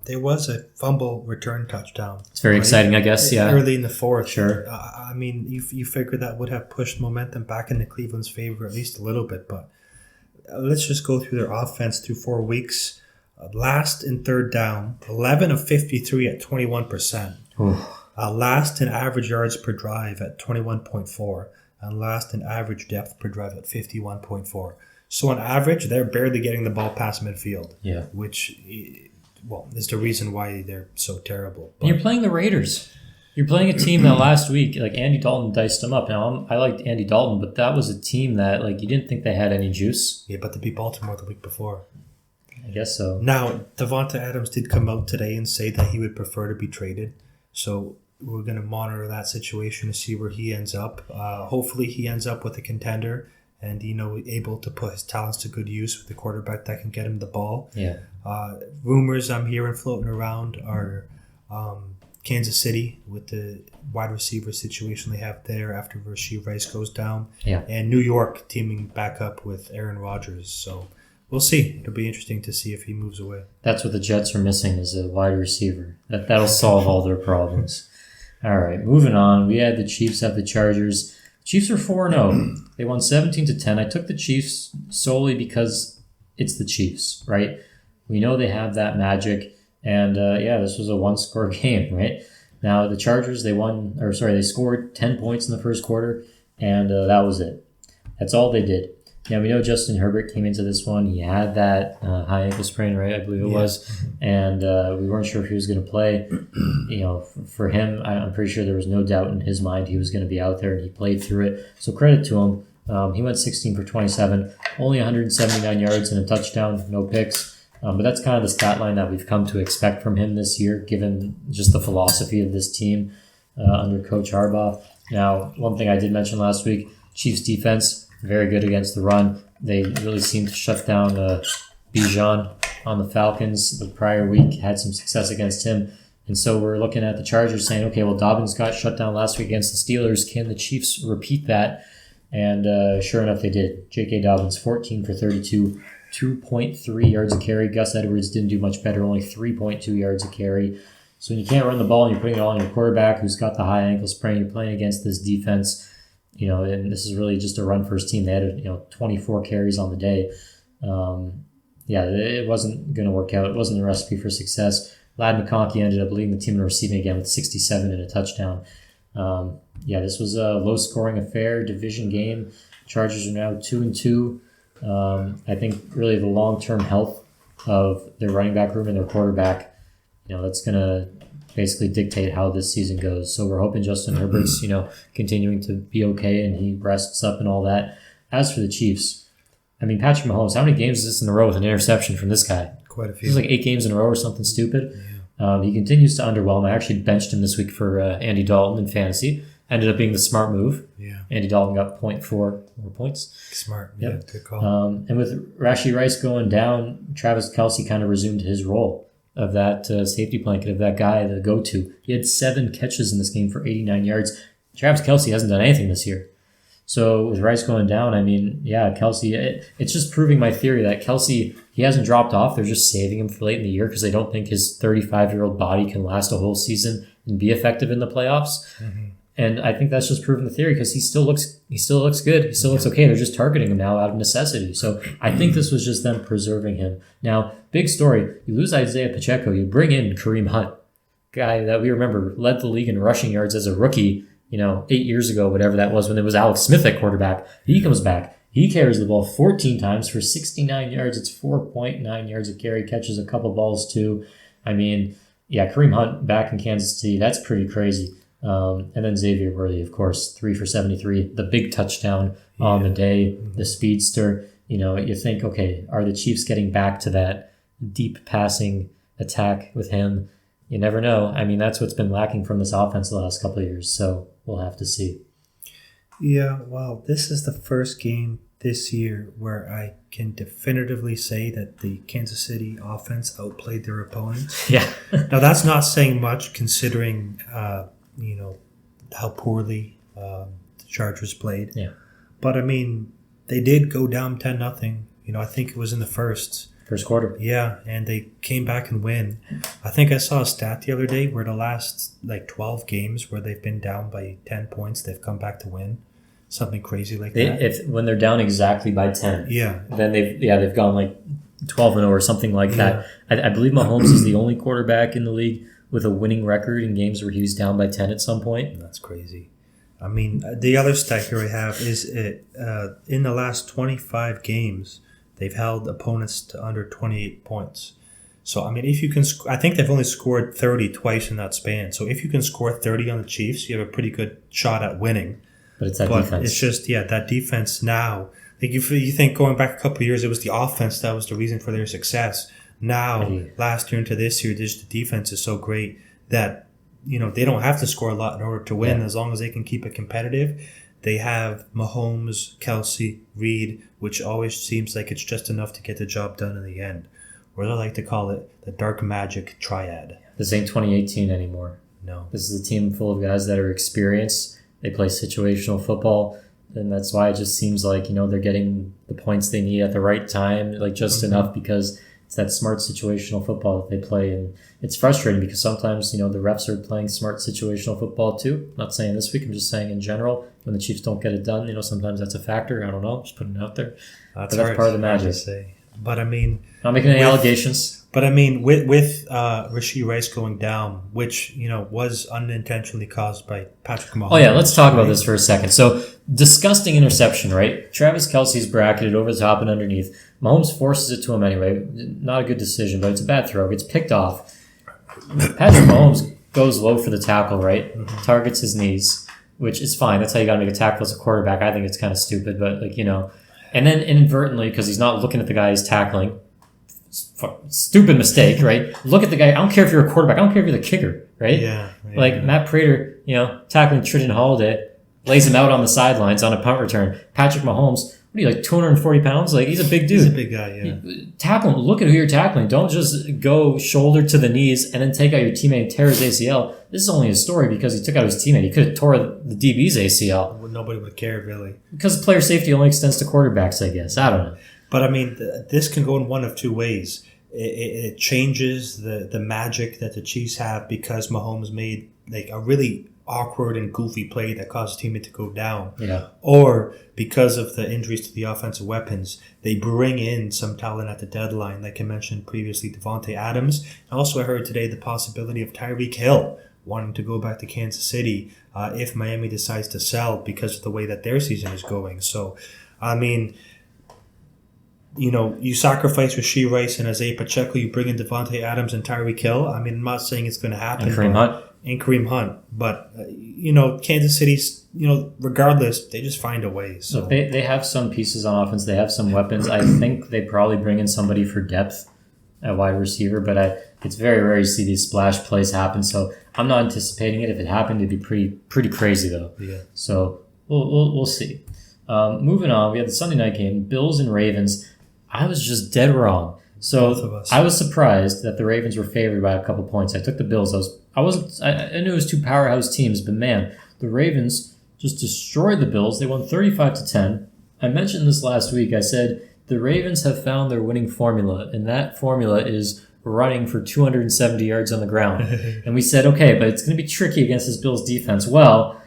[SPEAKER 2] there was a fumble return touchdown.
[SPEAKER 1] It's very exciting, I guess, yeah.
[SPEAKER 2] Early in the fourth.
[SPEAKER 1] Sure.
[SPEAKER 2] I mean, you figure that would have pushed momentum back into Cleveland's favor at least a little bit, but let's just go through their offense through 4 weeks. Last in third down, 11 of 53 at 21%. Last in average yards per drive at 21.4, and last in average depth per drive at 51.4. So on average, they're barely getting the ball past midfield.
[SPEAKER 1] Yeah.
[SPEAKER 2] Which, is the reason why they're so terrible.
[SPEAKER 1] But you're playing the Raiders. You're playing a team that last week, like, Andy Dalton diced them up. Now, I liked Andy Dalton, but that was a team that, like, you didn't think they had any juice.
[SPEAKER 2] Yeah, but they beat Baltimore the week before.
[SPEAKER 1] I guess so.
[SPEAKER 2] Now, Devonta Adams did come out today and say that he would prefer to be traded. So we're going to monitor that situation to see where he ends up. Hopefully he ends up with a contender and, able to put his talents to good use with the quarterback that can get him the ball.
[SPEAKER 1] Yeah.
[SPEAKER 2] Rumors I'm hearing floating around are Kansas City with the wide receiver situation they have there after Rashee Rice goes down.
[SPEAKER 1] Yeah.
[SPEAKER 2] And New York teaming back up with Aaron Rodgers. So we'll see. It'll be interesting to see if he moves away.
[SPEAKER 1] That's what the Jets are missing is a wide receiver. That'll solve all their problems. All right, moving on. We had the Chiefs at the Chargers. Chiefs are 4-0. They won 17-10. I took the Chiefs solely because it's the Chiefs, right? We know they have that magic. And, this was a one-score game, right? Now, the Chargers, they scored 10 points in the first quarter, and that was it. That's all they did. Now, we know Justin Herbert came into this one. He had that high ankle sprain, right? I believe it was. And we weren't sure if he was going to play. For him, I'm pretty sure there was no doubt in his mind he was going to be out there, and he played through it. So credit to him. He went 16 for 27, only 179 yards and a touchdown, no picks. But that's kind of the stat line that we've come to expect from him this year, given just the philosophy of this team under Coach Harbaugh. Now, one thing I did mention last week, Chiefs defense, very good against the run. They really seemed to shut down Bijan on the Falcons the prior week, had some success against him. And so we're looking at the Chargers saying, okay, well, Dobbins got shut down last week against the Steelers. Can the Chiefs repeat that? And sure enough, they did. J.K. Dobbins, 14 for 32, 2.3 yards a carry. Gus Edwards didn't do much better, only 3.2 yards a carry. So when you can't run the ball and you're putting it all on your quarterback who's got the high ankle sprain, you're playing against this defense, and this is really just a run-first team. They had 24 carries on the day. It wasn't going to work out. It wasn't a recipe for success. Ladd McConkey ended up leading the team in receiving again with 67 and a touchdown. This was a low-scoring affair, division game. Chargers are now 2-2. I think really the long-term health of their running back room and their quarterback, that's going to basically dictate how this season goes. So we're hoping Justin Herbert's, continuing to be okay and he rests up and all that. As for the Chiefs, I mean, Patrick Mahomes, how many games is this in a row with an interception from this guy?
[SPEAKER 2] Quite a few.
[SPEAKER 1] It's like 8 games in a row or something stupid. He continues to underwhelm. I actually benched him this week for Andy Dalton in fantasy. Ended up being the smart move.
[SPEAKER 2] Yeah.
[SPEAKER 1] Andy Dalton got 0.4 more points.
[SPEAKER 2] Smart.
[SPEAKER 1] Yep.
[SPEAKER 2] Yeah, good call.
[SPEAKER 1] And with Rashee Rice going down, Travis Kelce kind of resumed his role of that safety blanket, of that guy, the go-to. He had 7 catches in this game for 89 yards. Travis Kelce hasn't done anything this year. So with Rice going down, I mean, yeah, Kelce, it's just proving my theory that Kelce, he hasn't dropped off. They're just saving him for late in the year because they don't think his 35-year-old body can last a whole season and be effective in the playoffs. Mm-hmm. And I think that's just proving the theory because he still looks good. He still looks okay. They're just targeting him now out of necessity. So I think this was just them preserving him. Now, big story. You lose Isaiah Pacheco. You bring in Kareem Hunt, guy that we remember led the league in rushing yards as a rookie, 8 years ago, whatever that was, when it was Alex Smith at quarterback. He comes back. He carries the ball 14 times for 69 yards. It's 4.9 yards a carry. Catches a couple balls too. I mean, yeah, Kareem Hunt back in Kansas City. That's pretty crazy. And then Xavier Worthy, of course, 3 for 73. The big touchdown on the day, the speedster. You think, okay, are the Chiefs getting back to that deep passing attack with him? You never know. I mean, that's what's been lacking from this offense the last couple of years. So we'll have to see.
[SPEAKER 2] Yeah, well, this is the first game this year where I can definitively say that the Kansas City offense outplayed their opponents.
[SPEAKER 1] Yeah.
[SPEAKER 2] Now, that's not saying much considering, how poorly the Chargers played.
[SPEAKER 1] Yeah.
[SPEAKER 2] But, I mean, they did go down 10-0. I think it was in the first
[SPEAKER 1] quarter.
[SPEAKER 2] Yeah, and they came back and win. I think I saw a stat the other day where the last 12 games where they've been down by 10 points, they've come back to win. Something crazy like that.
[SPEAKER 1] When they're down exactly by 10, then they've gone 12-0 or something like that. I believe Mahomes is the only quarterback in the league with a winning record in games where he was down by 10 at some point.
[SPEAKER 2] That's crazy. I mean, the other stat here I have is in the last 25 games, they've held opponents to under 28 points. So, I mean, if you can, I think they've only scored 30 twice in that span. So, if you can score 30 on the Chiefs, you have a pretty good shot at winning.
[SPEAKER 1] But it's that defense.
[SPEAKER 2] It's just, that defense now. You think going back a couple of years, it was the offense that was the reason for their success. Now, last year into this year, the defense is so great that, they don't have to score a lot in order to win as long as they can keep it competitive. They have Mahomes, Kelce, Reed, which always seems like it's just enough to get the job done in the end. Or as I like to call it, the dark magic triad.
[SPEAKER 1] This ain't 2018 anymore.
[SPEAKER 2] No.
[SPEAKER 1] This is a team full of guys that are experienced. They play situational football, and that's why it just seems like, they're getting the points they need at the right time, just enough because it's that smart situational football that they play. And it's frustrating because sometimes, the refs are playing smart situational football too. I'm not saying this week, I'm just saying in general, when the Chiefs don't get it done, sometimes that's a factor. I don't know, just putting it out there.
[SPEAKER 2] That's
[SPEAKER 1] part of the magic.
[SPEAKER 2] But I mean,
[SPEAKER 1] not making any allegations.
[SPEAKER 2] But I mean, with Rashee Rice going down, which was unintentionally caused by Patrick Mahomes.
[SPEAKER 1] Oh yeah, let's talk about this for a second. So disgusting interception, right? Travis Kelce's bracketed over the top and underneath. Mahomes forces it to him anyway. Not a good decision, but it's a bad throw. It gets picked off. Patrick Mahomes goes low for the tackle, right? Mm-hmm. Targets his knees, which is fine. That's how you got to make a tackle as a quarterback. I think it's kind of stupid, but and then inadvertently, because he's not looking at the guy he's tackling. Stupid mistake, right? Look at the guy. I don't care if you're a quarterback. I don't care if you're the kicker, right?
[SPEAKER 2] Yeah.
[SPEAKER 1] Matt Prater, tackling Trident Holiday, lays him out on the sidelines on a punt return. Patrick Mahomes, what are you, 240 pounds? He's a big dude.
[SPEAKER 2] He's a big guy, yeah.
[SPEAKER 1] Tackle him. Look at who you're tackling. Don't just go shoulder to the knees and then take out your teammate and tear his ACL. This is only a story because he took out his teammate. He could have tore the DB's ACL.
[SPEAKER 2] Well, nobody would care, really.
[SPEAKER 1] Because player safety only extends to quarterbacks, I guess. I don't know.
[SPEAKER 2] But, I mean, this can go in one of two ways. It changes the magic that the Chiefs have because Mahomes made a really awkward and goofy play that caused his teammate to go down.
[SPEAKER 1] Yeah.
[SPEAKER 2] Or because of the injuries to the offensive weapons, they bring in some talent at the deadline, like I mentioned previously, Devontae Adams. Also, I heard today the possibility of Tyreek Hill wanting to go back to Kansas City if Miami decides to sell because of the way that their season is going. So, I mean, you sacrifice Rashee Rice and Isaiah Pacheco, you bring in Devontae Adams and Tyreek Hill. I mean, I'm not saying it's going to happen. And Kareem Hunt. But, Kansas City's, regardless, they just find a way. So
[SPEAKER 1] look, they have some pieces on offense. They have some weapons. I think they probably bring in somebody for depth at wide receiver, but it's very rare you see these splash plays happen. So I'm not anticipating it. If it happened, it'd be pretty crazy though.
[SPEAKER 2] Yeah.
[SPEAKER 1] So we'll see. Moving on, we had the Sunday night game, Bills and Ravens. I was just dead wrong. So I was surprised that the Ravens were favored by a couple points. I took the Bills. I knew it was two powerhouse teams, but man, the Ravens just destroyed the Bills. They won 35-10. I mentioned this last week. I said the Ravens have found their winning formula, and that formula is running for 270 yards on the ground. And we said, okay, but it's going to be tricky against this Bills defense. Well,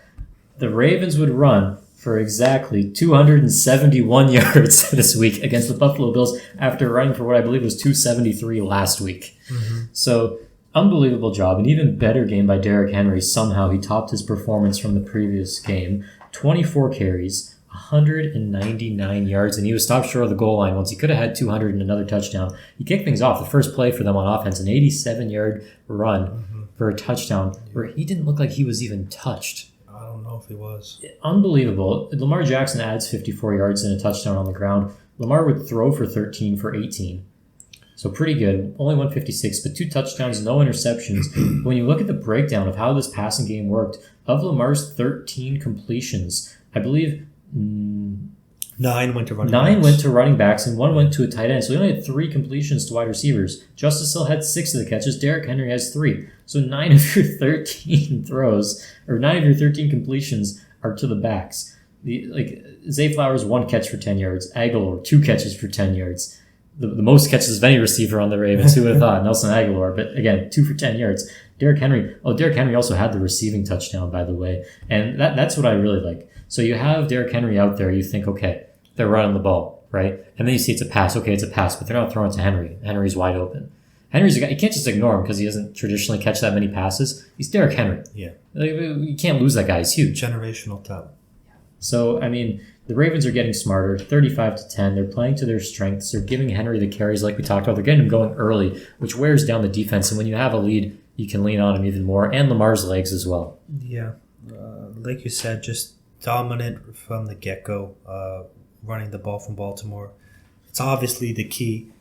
[SPEAKER 1] the Ravens would run for exactly 271 yards this week against the Buffalo Bills after running for what I believe was 273 last week. Mm-hmm. So, unbelievable job. An even better game by Derrick Henry. Somehow he topped his performance from the previous game. 24 carries, 199 yards, and he was stopped short of the goal line once. He could have had 200 and another touchdown. He kicked things off. The first play for them on offense, an 87-yard run for a touchdown where he didn't look like he was even touched.
[SPEAKER 2] I don't know if he was.
[SPEAKER 1] Unbelievable. Lamar Jackson adds 54 yards and a touchdown on the ground. Lamar would throw for 13 for 18. So pretty good. Only 156, but 2 touchdowns, no interceptions. When you look at the breakdown of how this passing game worked, of Lamar's 13 completions, I believe
[SPEAKER 2] 9 went to running backs.
[SPEAKER 1] 9 went to running backs and 1 went to a tight end. So he only had 3 completions to wide receivers. Justice Hill had 6 of the catches. Derrick Henry has 3. So 9 of your 13 throws, or 9 of your 13 completions are to the backs. Zay Flowers, 1 catch for 10 yards. Aguilar, 2 catches for 10 yards. The most catches of any receiver on the Ravens. Who would have thought? Nelson Aguilar. But again, 2 for 10 yards. Derrick Henry also had the receiving touchdown, by the way. And that's what I really like. So you have Derrick Henry out there. You think, okay, they're running the ball, right? And then you see it's a pass. Okay, it's a pass, but they're not throwing it to Henry. Henry's wide open. Henry's a guy, you can't just ignore him because he doesn't traditionally catch that many passes. He's Derrick Henry.
[SPEAKER 2] Yeah.
[SPEAKER 1] You can't lose that guy. He's huge.
[SPEAKER 2] Generational talent.
[SPEAKER 1] So, I mean, the Ravens are getting smarter, 35-10. They're playing to their strengths. They're giving Henry the carries like we talked about. They're getting him going early, which wears down the defense. And when you have a lead, you can lean on him even more, and Lamar's legs as well.
[SPEAKER 2] Yeah. Like you said, just dominant from the get-go, running the ball from Baltimore. It's obviously the key.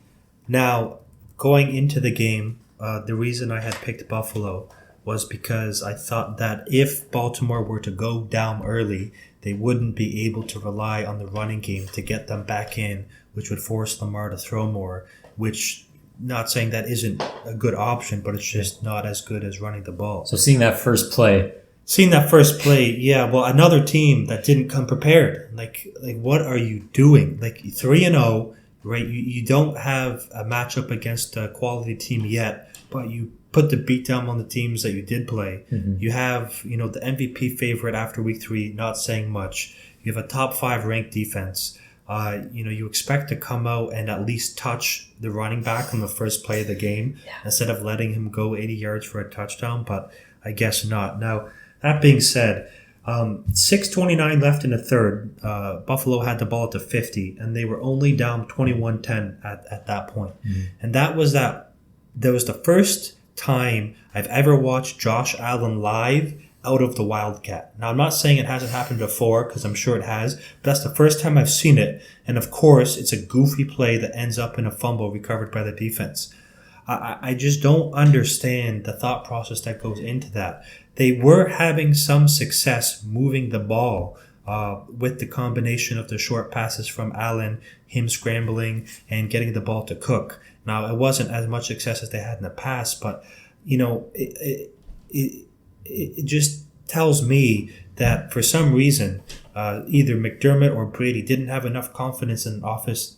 [SPEAKER 2] Now, going into the game, the reason I had picked Buffalo was because I thought that if Baltimore were to go down early, they wouldn't be able to rely on the running game to get them back in, which would force Lamar to throw more, which, not saying that isn't a good option, but it's just not as good as running the ball.
[SPEAKER 1] So seeing that first play,
[SPEAKER 2] yeah, well, another team that didn't come prepared. Like what are you doing? Like 3-0, right? You don't have a matchup against a quality team yet, but you put the beat down on the teams that you did play. Mm-hmm. You have, the MVP favorite after week 3, not saying much. You have a top 5 ranked defense. You expect to come out and at least touch the running back on the first play of the game instead of letting him go 80 yards for a touchdown, but I guess not. Now, that being said, 6:29 left in the third. Buffalo had the ball at the 50, and they were only down 21-10 at that point. Mm-hmm. And that was the first time I've ever watched Josh Allen live out of the Wildcat. Now, I'm not saying it hasn't happened before, because I'm sure it has, but that's the first time I've seen it. And of course, it's a goofy play that ends up in a fumble recovered by the defense. I just don't understand the thought process that goes into that. They were having some success moving the ball with the combination of the short passes from Allen, him scrambling, and getting the ball to Cook. Now, it wasn't as much success as they had in the past, but, it just tells me that for some reason, either McDermott or Brady didn't have enough confidence in offense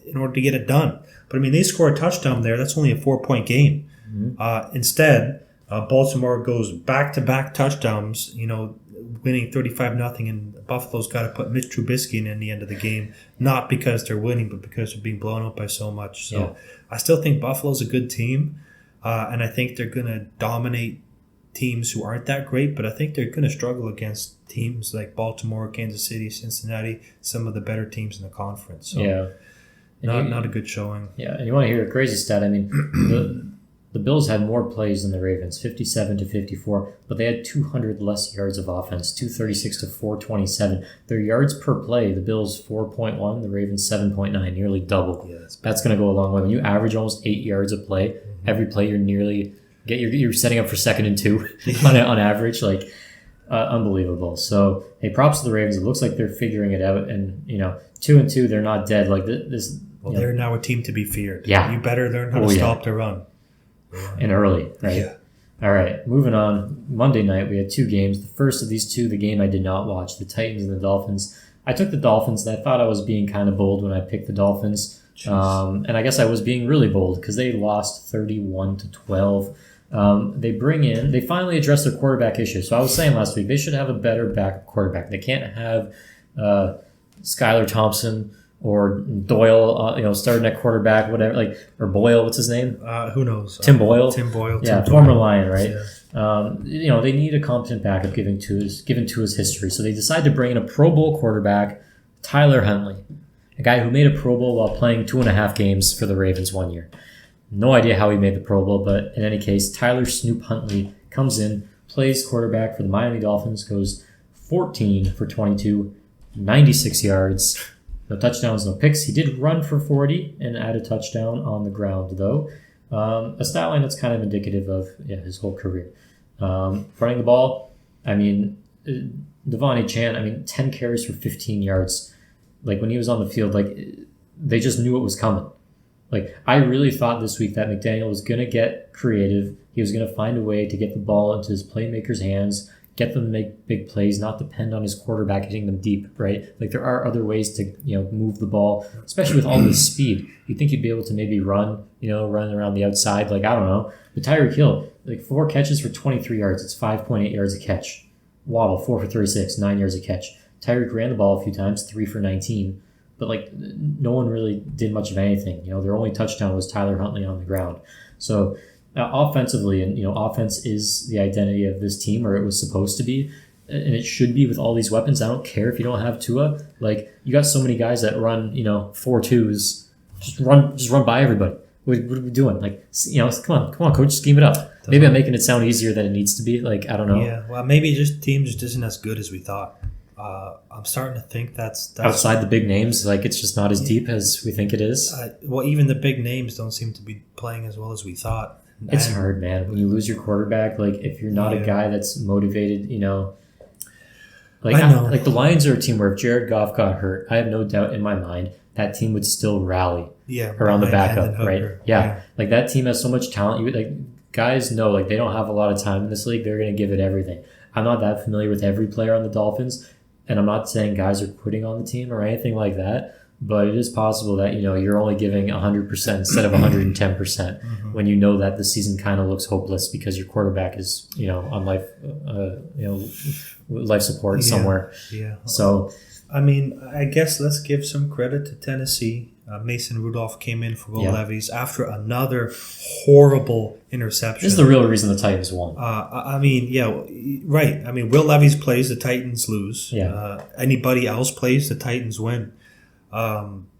[SPEAKER 2] in order to get it done. But, they score a touchdown there. That's only a 4-point game. Mm-hmm. Instead, Baltimore goes back-to-back touchdowns, winning 35-0, and Buffalo's got to put Mitch Trubisky in the end of the game, not because they're winning, but because they're being blown up by so much. So I still think Buffalo's a good team, and I think they're going to dominate teams who aren't that great, but I think they're going to struggle against teams like Baltimore, Kansas City, Cincinnati, some of the better teams in the conference. So not a good showing.
[SPEAKER 1] Yeah, and you want to hear a crazy stat. The Bills had more plays than the Ravens, 57 to 54, but they had 200 less yards of offense, 236 to 427. Their yards per play, the Bills 4.1, the Ravens 7.9, nearly double.
[SPEAKER 2] Yeah,
[SPEAKER 1] that's going to go a long way. When you average almost 8 yards a play, every play you're setting up for 2nd and 2 on average, like unbelievable. So, hey, props to the Ravens. It looks like they're figuring it out, and 2-2, they're not dead. Like this.
[SPEAKER 2] Well, they're now a team to be feared.
[SPEAKER 1] Yeah,
[SPEAKER 2] you better learn how to stop the run.
[SPEAKER 1] And early, right?
[SPEAKER 2] Yeah.
[SPEAKER 1] All right, moving on. Monday night, we had 2 games. The first of these 2, the game I did not watch, the Titans and the Dolphins. I took the Dolphins, and I thought I was being kind of bold when I picked the Dolphins. And I guess I was being really bold because they lost 31 to 12. They finally addressed their quarterback issue. So I was saying last week, they should have a better backup quarterback. They can't have Skylar Thompson or Doyle, starting at quarterback, whatever, or Boyle, what's his name?
[SPEAKER 2] Who knows?
[SPEAKER 1] Tim Boyle. Yeah, former Lion, right? Yeah. They need a competent backup given to his history. So they decided to bring in a Pro Bowl quarterback, Tyler Huntley, a guy who made a Pro Bowl while playing 2.5 games for the Ravens one year. No idea how he made the Pro Bowl, but in any case, Tyler Snoop Huntley comes in, plays quarterback for the Miami Dolphins, goes 14 for 22, 96 yards. No touchdowns, no picks. He did run for 40 and add a touchdown on the ground, though. A stat line that's kind of indicative of his whole career. Running the ball, Devon Achane, 10 carries for 15 yards. Like, when he was on the field, they just knew it was coming. Like, I really thought this week that McDaniel was going to get creative. He was going to find a way to get the ball into his playmakers' hands, get them to make big plays, not depend on his quarterback hitting them deep, right? Like, there are other ways to, move the ball, especially with all this speed. You'd think you'd be able to maybe run around the outside. Like, I don't know. But Tyreek Hill, 4 catches for 23 yards. It's 5.8 yards a catch. Waddle, 4 for 36, 9 yards a catch. Tyreek ran the ball a few times, 3 for 19. But, no one really did much of anything. Their only touchdown was Tyler Huntley on the ground. So, offensively, and offense is the identity of this team, or it was supposed to be, and it should be with all these weapons. I don't care if you don't have Tua. You got so many guys that run 4.2s, just run by everybody. What are we doing? Come on, coach, scheme it up. Maybe I'm making it sound easier than it needs to be. I don't know.
[SPEAKER 2] Yeah, well, maybe just team just isn't as good as we thought. I'm starting to think that's
[SPEAKER 1] outside the big names. It's just not as deep as we think it is.
[SPEAKER 2] Even the big names don't seem to be playing as well as we thought.
[SPEAKER 1] It's hard, man. When you lose your quarterback, if you're not a guy that's motivated, I know. The Lions are a team where if Jared Goff got hurt, I have no doubt in my mind that team would still rally around the backup, right? Yeah. That team has so much talent. Guys know, they don't have a lot of time in this league. They're going to give it everything. I'm not that familiar with every player on the Dolphins, and I'm not saying guys are quitting on the team or anything like that. But it is possible that, you're only giving 100% instead of 110% when you know that the season kind of looks hopeless because your quarterback is, on life support somewhere.
[SPEAKER 2] Yeah.
[SPEAKER 1] So,
[SPEAKER 2] I guess let's give some credit to Tennessee. Mason Rudolph came in for Will Levis after another horrible interception.
[SPEAKER 1] This is the real reason the Titans won.
[SPEAKER 2] Right. Will Levis plays, the Titans lose.
[SPEAKER 1] Yeah.
[SPEAKER 2] Anybody else plays, the Titans win.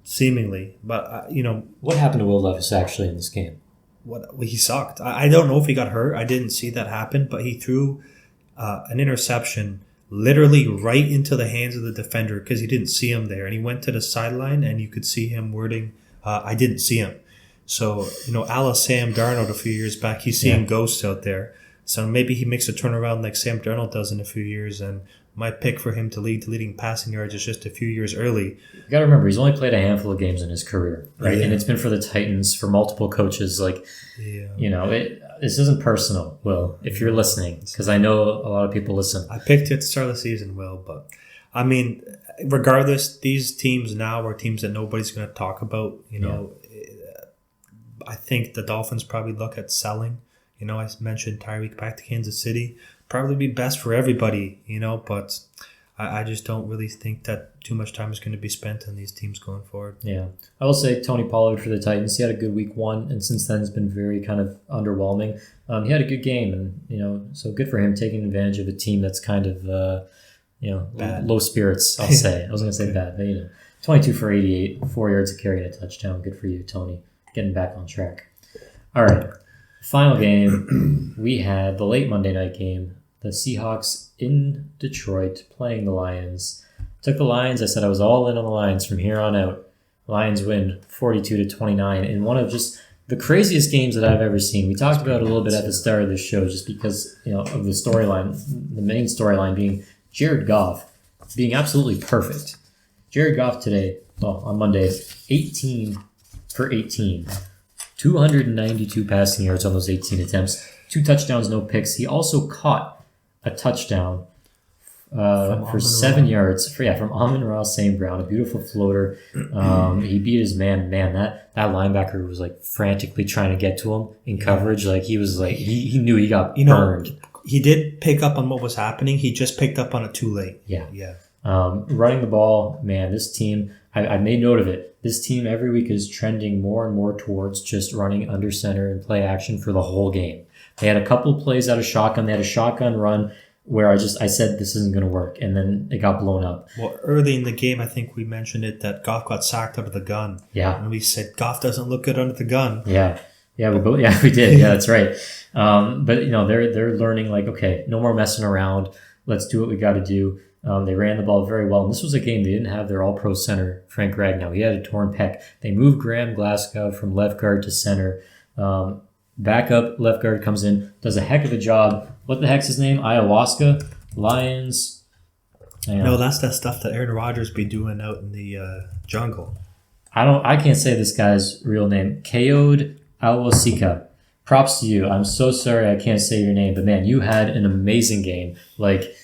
[SPEAKER 2] Seemingly, but
[SPEAKER 1] what happened to Will Levis actually in this game?
[SPEAKER 2] He sucked. I don't know if he got hurt. I didn't see that happen, but he threw an interception literally right into the hands of the defender because he didn't see him there, and he went to the sideline and you could see him wording, "I didn't see him." So a la Sam Darnold a few years back, he's seeing ghosts out there. So maybe he makes a turnaround like Sam Darnold does in a few years, and my pick for him to lead to leading passing yards is just a few years early.
[SPEAKER 1] You got to remember, he's only played a handful of games in his career, right? Yeah. And it's been for the Titans for multiple coaches. This isn't personal, Will, if you're listening, because I know a lot of people listen.
[SPEAKER 2] I picked it to start the season, Will, but regardless, these teams now are teams that nobody's going to talk about. I think the Dolphins probably look at selling. I mentioned Tyreek back to Kansas City. Probably be best for everybody, but I just don't really think that too much time is going to be spent on these teams going forward. Yeah.
[SPEAKER 1] I will say Tony Pollard for the Titans, he had a good week 1, and since then has been very kind of underwhelming. He had a good game, and, so good for him taking advantage of a team that's kind of, low spirits, I'll say. I was going to say bad, but, 22 for 88, 4 yards of carry and a touchdown. Good for you, Tony. Getting back on track. All right. Final game, we had the late Monday night game. The Seahawks in Detroit playing the Lions. Took the Lions. I said I was all in on the Lions from here on out. Lions win 42-29 in one of just the craziest games that I've ever seen. We talked about it a little bit at the start of the show just because, of the storyline, the main storyline being Jared Goff being absolutely perfect. Jared Goff today, on Monday, 18 for 18. 292 passing yards on those 18 attempts. 2 touchdowns, no picks. He also caught a touchdown for 7 yards from Amon-Ra St. Brown, a beautiful floater. He beat his man. Man, that linebacker was like frantically trying to get to him in coverage. Like he was like he knew he got burned.
[SPEAKER 2] He did pick up on what was happening. He just picked up on it too late.
[SPEAKER 1] Yeah. Running the ball, man, this team, I made note of it. This team every week is trending more and more towards just running under center and play action for the whole game. They had a couple of plays out of shotgun. They had a shotgun run where I said this isn't going to work, and then it got blown up.
[SPEAKER 2] Well, early in the game, I think we mentioned it that Goff got sacked out of the gun.
[SPEAKER 1] Yeah.
[SPEAKER 2] And we said Goff doesn't look good under the gun.
[SPEAKER 1] Yeah. Yeah, we did. Yeah, that's right. But they're learning like, okay, no more messing around. Let's do what we got to do. They ran the ball very well. And this was a game they didn't have their all-pro center, Frank Ragnow. He had a torn pec. They moved Graham Glasgow from left guard to center. Backup left guard comes in, does a heck of a job. What the heck's his name? Ayahuasca? Lions?
[SPEAKER 2] No, that's that stuff that Aaron Rodgers be doing out in the jungle.
[SPEAKER 1] I can't say this guy's real name. Kayode Awosika. Props to you. I'm so sorry I can't say your name, but man, you had an amazing game. Like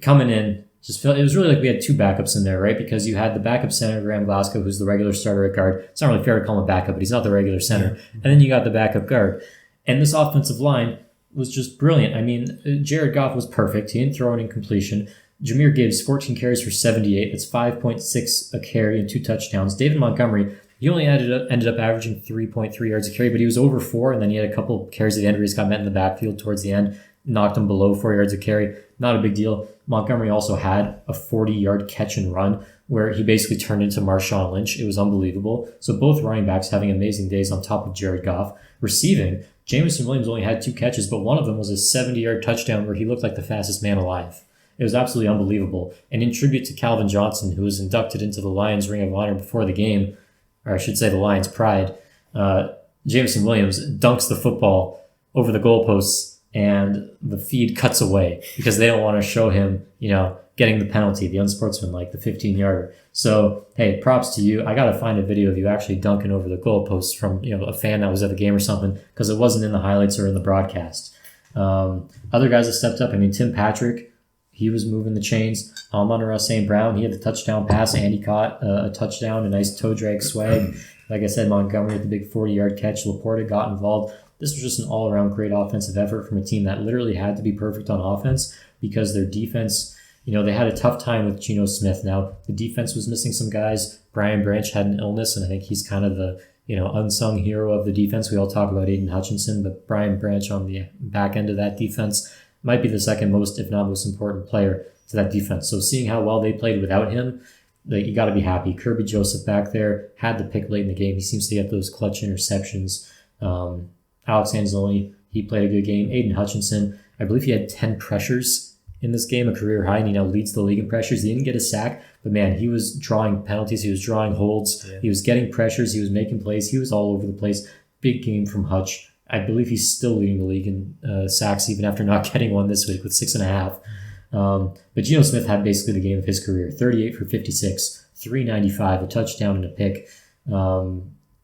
[SPEAKER 1] coming in, it was really like we had 2 backups in there, right? Because you had the backup center, Graham Glasgow, who's the regular starter at guard. It's not really fair to call him a backup, but he's not the regular center. And then you got the backup guard. And this offensive line was just brilliant. I mean, Jared Goff was perfect. He didn't throw an incompletion. Jameer Gibbs, 14 carries for 78. That's 5.6 a carry and 2 touchdowns. David Montgomery, he only ended up averaging 3.3 yards a carry, but he was over 4, and then he had a couple of carries at the end where he's got met in the backfield towards the end, knocked him below 4 yards a carry. Not a big deal. Montgomery also had a 40-yard catch and run where he basically turned into Marshawn Lynch. It was unbelievable. So both running backs having amazing days on top of Jared Goff. Receiving, Jameson Williams only had 2 catches, but one of them was a 70-yard touchdown where he looked like the fastest man alive. It was absolutely unbelievable. And in tribute to Calvin Johnson, who was inducted into the Lions Ring of Honor before the game, or I should say the Lions Pride, Jameson Williams dunks the football over the goalposts, and the feed cuts away because they don't want to show him, getting the penalty, the unsportsmanlike, the 15-yarder. So, hey, props to you. I got to find a video of you actually dunking over the goalposts from, a fan that was at the game or something, because it wasn't in the highlights or in the broadcast. Other guys that stepped up, Tim Patrick, he was moving the chains. Amon-Ra St. Brown, he had the touchdown pass, and he caught a touchdown, a nice toe drag swag. Like I said, Montgomery had the big 40-yard catch. Laporta got involved. This was just an all-around great offensive effort from a team that literally had to be perfect on offense because their defense, they had a tough time with Geno Smith. Now, the defense was missing some guys. Brian Branch had an illness, and I think he's kind of the, unsung hero of the defense. We all talk about Aiden Hutchinson, but Brian Branch on the back end of that defense might be the second most, if not most important player to that defense. So seeing how well they played without him, you got to be happy. Kirby Joseph back there had the pick late in the game. He seems to get those clutch interceptions. Alex Anzalone, he played a good game. Aiden Hutchinson, I believe he had 10 pressures in this game, a career high, and he now leads the league in pressures. He didn't get a sack, but man, he was drawing penalties. He was drawing holds. Yeah. He was getting pressures. He was making plays. He was all over the place. Big game from Hutch. I believe he's still leading the league in sacks even after not getting one this week with 6.5. But Geno Smith had basically the game of his career. 38 for 56, 395, a touchdown and a pick.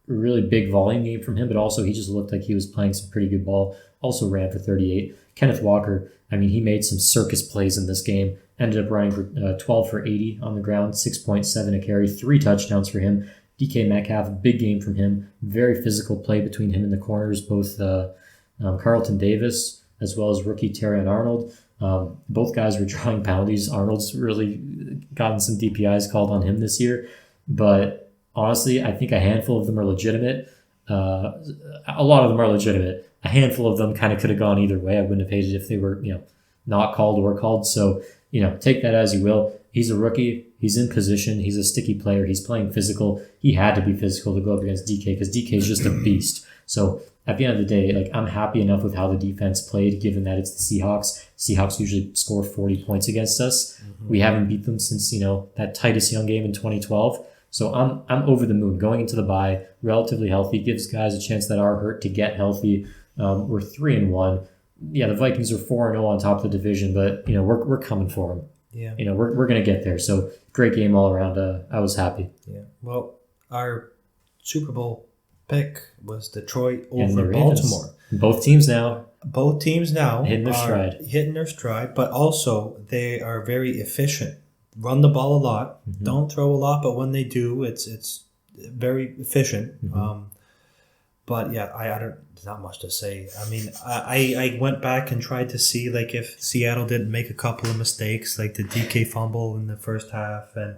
[SPEAKER 1] Really big volume game from him, but also he just looked like he was playing some pretty good ball. Also ran for 38. Kenneth Walker, he made some circus plays in this game. Ended up running for 12 for 80 on the ground, 6.7 a carry, 3 touchdowns for him. DK Metcalf, big game from him. Very physical play between him and the corners, both Carlton Davis as well as rookie Terrion Arnold. Both guys were drawing penalties. Arnold's really gotten some DPIs called on him this year, but honestly, I think a handful of them are legitimate. A lot of them are legitimate. A handful of them kind of could have gone either way. I wouldn't have hated if they were, not called or called. So, take that as you will. He's a rookie. He's in position. He's a sticky player. He's playing physical. He had to be physical to go up against DK because DK is just a beast. So at the end of the day, like I'm happy enough with how the defense played, given that it's the Seahawks. Seahawks usually score 40 points against us. Mm-hmm. We haven't beat them since, that Titus Young game in 2012. So I'm over the moon. Going into the bye, relatively healthy, gives guys a chance that are hurt to get healthy. We're 3-1. Yeah, the Vikings are 4-0 on top of the division, but we're coming for them.
[SPEAKER 2] Yeah.
[SPEAKER 1] We're gonna get there. So great game all around. I was happy.
[SPEAKER 2] Yeah. Well, our Super Bowl pick was Detroit over Baltimore.
[SPEAKER 1] Both teams now
[SPEAKER 2] hitting their stride, but also they are very efficient. Run the ball a lot, don't throw a lot, but when they do, it's very efficient. Mm-hmm. But yeah, there's not much to say. I mean, I went back and tried to see like if Seattle didn't make a couple of mistakes, like the DK fumble in the first half and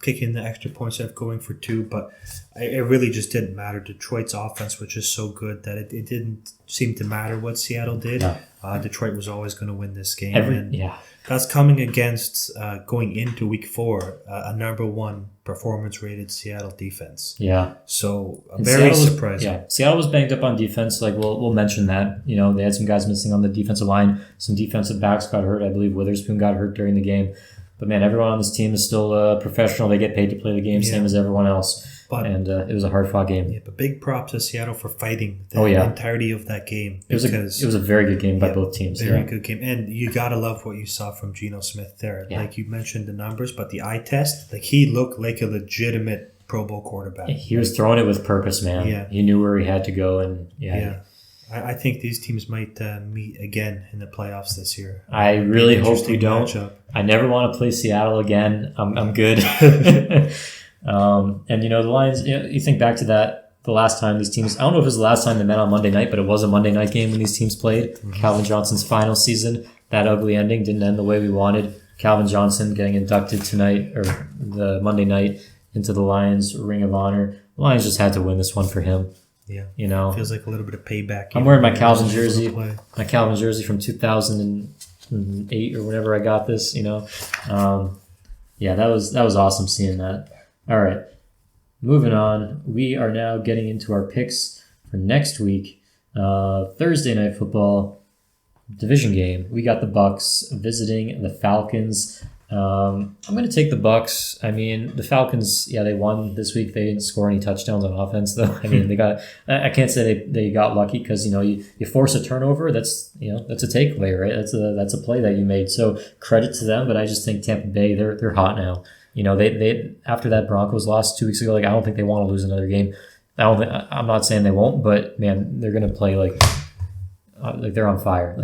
[SPEAKER 2] kicking the extra point instead of going for 2, but it really just didn't matter. Detroit's offense was just so good that it didn't seem to matter what Seattle did. No. Detroit was always going to win this game. That's coming against going into week 4, a number 1 performance-rated Seattle defense.
[SPEAKER 1] Yeah.
[SPEAKER 2] So very surprising.
[SPEAKER 1] Seattle was banged up on defense. Like we'll mention that. They had some guys missing on the defensive line. Some defensive backs got hurt. I believe Witherspoon got hurt during the game. But man, everyone on this team is still professional. They get paid to play the game, same as everyone else. And it was a hard-fought game.
[SPEAKER 2] Yeah, but big props to Seattle for fighting the entirety of the game.
[SPEAKER 1] It was a very good game by both teams.
[SPEAKER 2] Very good game. And you got to love what you saw from Geno Smith there. Yeah. Like you mentioned the numbers, but the eye test, like he looked like a legitimate Pro Bowl quarterback.
[SPEAKER 1] He was throwing it with purpose, man.
[SPEAKER 2] Yeah.
[SPEAKER 1] He knew where he had to go. And
[SPEAKER 2] I think these teams might meet again in the playoffs this year.
[SPEAKER 1] I really hope we don't. Matchup. I never want to play Seattle again. I'm good. And the Lions, you think back to that, the last time these teams, I don't know if it was the last time they met on Monday night, but it was a Monday night game when these teams played. Mm-hmm. Calvin Johnson's final season, that ugly ending didn't end the way we wanted. Calvin Johnson getting inducted tonight, or the Monday night, into the Lions Ring of Honor. The Lions just had to win this one for him.
[SPEAKER 2] Yeah. Feels like a little bit of payback.
[SPEAKER 1] I'm wearing my Calvin jersey. My Calvin jersey from 2008 or whenever I got this, that was awesome seeing that. All right. Moving on. We are now getting into our picks for next week. Thursday night football division game. We got the Bucs visiting the Falcons. I'm going to take the Bucs. I mean, the Falcons, they won this week. They didn't score any touchdowns on offense, though. I mean, I can't say they got lucky because, you force a turnover. That's a takeaway, right? That's a play that you made. So credit to them, but I just think Tampa Bay, they're hot now. They after that Broncos loss 2 weeks ago, I don't think they want to lose another game. I'm not saying they won't, but man, they're going to play like they're on fire.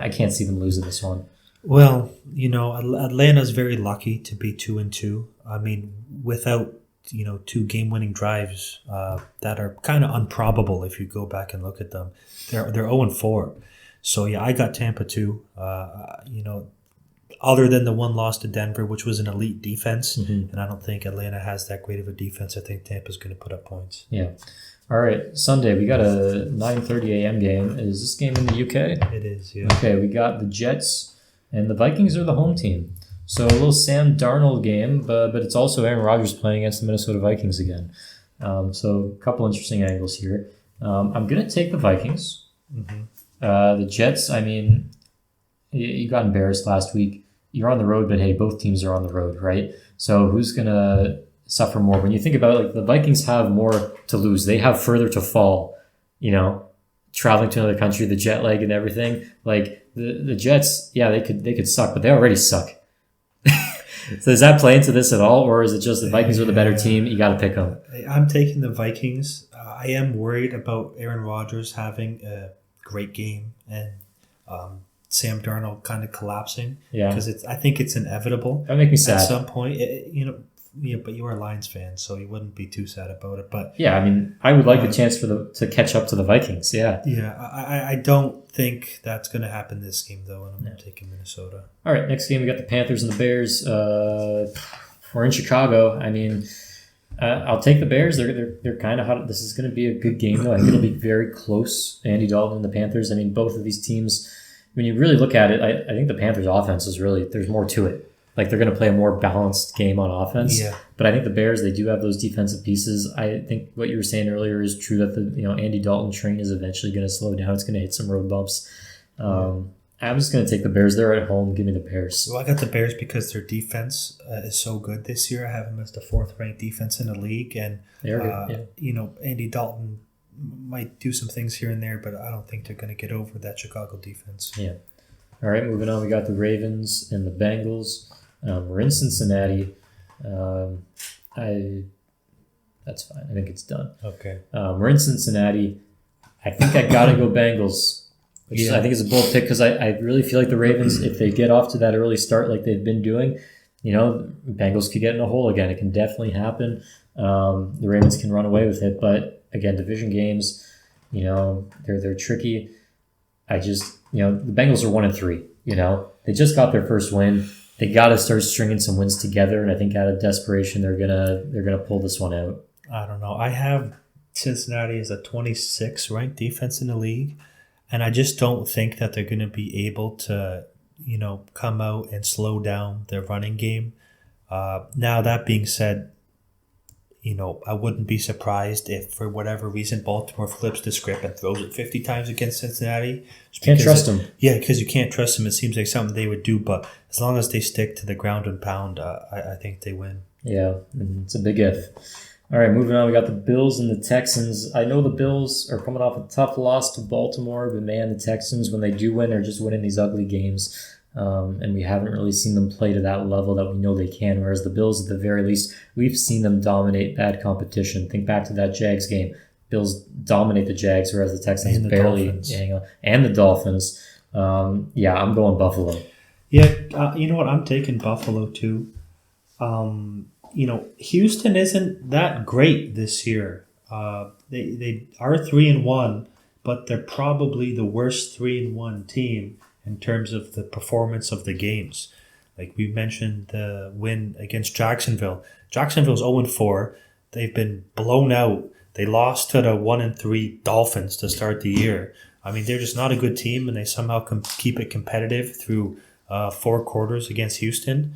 [SPEAKER 1] I can't see them losing this one.
[SPEAKER 2] Well, Atlanta's very lucky to be 2-2. I mean, without 2 game-winning drives that are kind of improbable if you go back and look at them. They're 0-4. So I got Tampa too. Other than the one loss to Denver, which was an elite defense, and I don't think Atlanta has that great of a defense. I think Tampa's going to put up points.
[SPEAKER 1] Yeah. All right, Sunday, we got a 9:30 a.m. game. Is this game in the UK?
[SPEAKER 2] It is, yeah.
[SPEAKER 1] Okay, we got the Jets. And the Vikings are the home team. So a little Sam Darnold game, but it's also Aaron Rodgers playing against the Minnesota Vikings again. So a couple interesting angles here. I'm going to take the Vikings. Mm-hmm. The Jets, I mean, you got embarrassed last week. You're on the road, but hey, both teams are on the road, right? So who's going to suffer more? When you think about it, the Vikings have more to lose. They have further to fall, traveling to another country, the jet lag and everything. The Jets, they could suck, but they already suck. So does that play into this at all, or is it just the Vikings are the better team? You got to pick them.
[SPEAKER 2] I'm taking the Vikings. I am worried about Aaron Rodgers having a great game and Sam Darnold kind of collapsing. Yeah, because I think it's inevitable.
[SPEAKER 1] That makes me sad
[SPEAKER 2] at some point. But you are a Lions fan, so you wouldn't be too sad about it. But
[SPEAKER 1] yeah, I mean, I would like a chance to catch up to the Vikings. Yeah.
[SPEAKER 2] Yeah, I don't think that's going to happen this game though, and I'm taking Minnesota.
[SPEAKER 1] All right, next game we got the Panthers and the Bears. We're in Chicago. I mean, I'll take the Bears. They're kind of hot. This is going to be a good game though. I think it'll be very close. Andy Dalton and the Panthers. I mean, both of these teams. When you really look at it, I think the Panthers' offense is really there's more to it. Like they're going to play a more balanced game on offense.
[SPEAKER 2] Yeah.
[SPEAKER 1] But I think the Bears, they do have those defensive pieces. I think what you were saying earlier is true that the Andy Dalton train is eventually going to slow down. It's going to hit some road bumps. I'm just going to take the Bears. They're at home. Give me the Bears.
[SPEAKER 2] Well, I got the Bears because their defense is so good this year. I have them as the 4th-ranked defense in the league. And, Andy Dalton might do some things here and there, but I don't think they're going to get over that Chicago defense.
[SPEAKER 1] Yeah. All right, moving on. We got the Ravens and the Bengals. We're in Cincinnati. That's fine. I think it's done.
[SPEAKER 2] Okay.
[SPEAKER 1] We're in Cincinnati. I think I got to go Bengals. Which I think is a bold pick because I really feel like the Ravens, if they get off to that early start like they've been doing, Bengals could get in a hole again. It can definitely happen. The Ravens can run away with it, but again, division games, they're tricky. The Bengals are 1-3. They just got their first win. They got to start stringing some wins together, and I think out of desperation, they're gonna pull this one out.
[SPEAKER 2] I don't know. I have Cincinnati as a 26th ranked defense in the league. And I just don't think that they're going to be able to, come out and slow down their running game. Now, that being said, I wouldn't be surprised if, for whatever reason, Baltimore flips the script and throws it 50 times against Cincinnati.
[SPEAKER 1] Can't trust them.
[SPEAKER 2] Yeah, because you can't trust them. It seems like something they would do. But as long as they stick to the ground and pound, I think they win.
[SPEAKER 1] Yeah, it's a big if. All right, moving on. We got the Bills and the Texans. I know the Bills are coming off a tough loss to Baltimore, but man, the Texans, when they do win, are just winning these ugly games. And we haven't really seen them play to that level that we know they can, whereas the Bills, at the very least, we've seen them dominate bad competition. Think back to that Jags game. Bills dominate the Jags, whereas the Texans
[SPEAKER 2] and the
[SPEAKER 1] barely.
[SPEAKER 2] Dolphins.
[SPEAKER 1] And the Dolphins. I'm going Buffalo.
[SPEAKER 2] Yeah, you know what? I'm taking Buffalo, too. Houston isn't that great this year. They are 3-1, but they're probably the worst 3-1 team in terms of the performance of the games. Like we mentioned, the win against Jacksonville. Jacksonville's 0-4. They've been blown out. They lost to the 1-3 Dolphins to start the year. I mean, they're just not a good team, and they somehow keep it competitive through 4 quarters against Houston.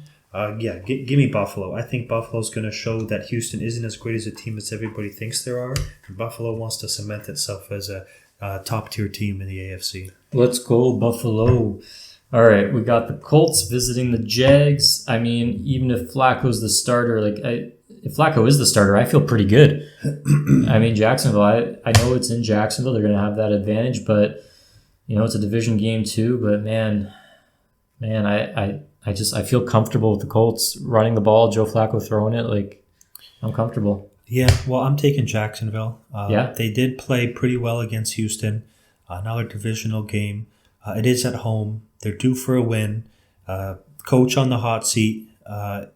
[SPEAKER 2] Give me Buffalo. I think Buffalo's going to show that Houston isn't as great as a team as everybody thinks there are. And Buffalo wants to cement itself as a top-tier team in the AFC.
[SPEAKER 1] Let's go, Buffalo. All right, we got the Colts visiting the Jags. I mean, even if Flacco's the starter, if Flacco is the starter, I feel pretty good. I mean, Jacksonville, I know it's in Jacksonville. They're going to have that advantage, but, it's a division game too. But, man, I feel comfortable with the Colts running the ball, Joe Flacco throwing it. I'm comfortable.
[SPEAKER 2] Yeah, well, I'm taking Jacksonville.
[SPEAKER 1] Yeah.
[SPEAKER 2] They did play pretty well against Houston. Another divisional game. It is at home. They're due for a win. Coach on the hot seat.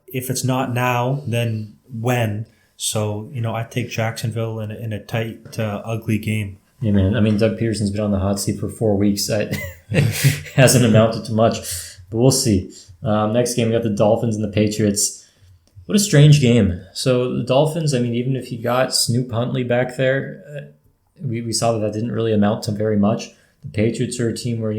[SPEAKER 2] If it's not now, then when? So, I take Jacksonville in a tight, ugly game.
[SPEAKER 1] Yeah, man. I mean, Doug Peterson's been on the hot seat for 4 weeks. It hasn't amounted to much, but we'll see. Next game, we got the Dolphins and the Patriots. What a strange game. So the Dolphins, I mean, even if you got Snoop Huntley back there, we saw that didn't really amount to very much. The Patriots are a team where,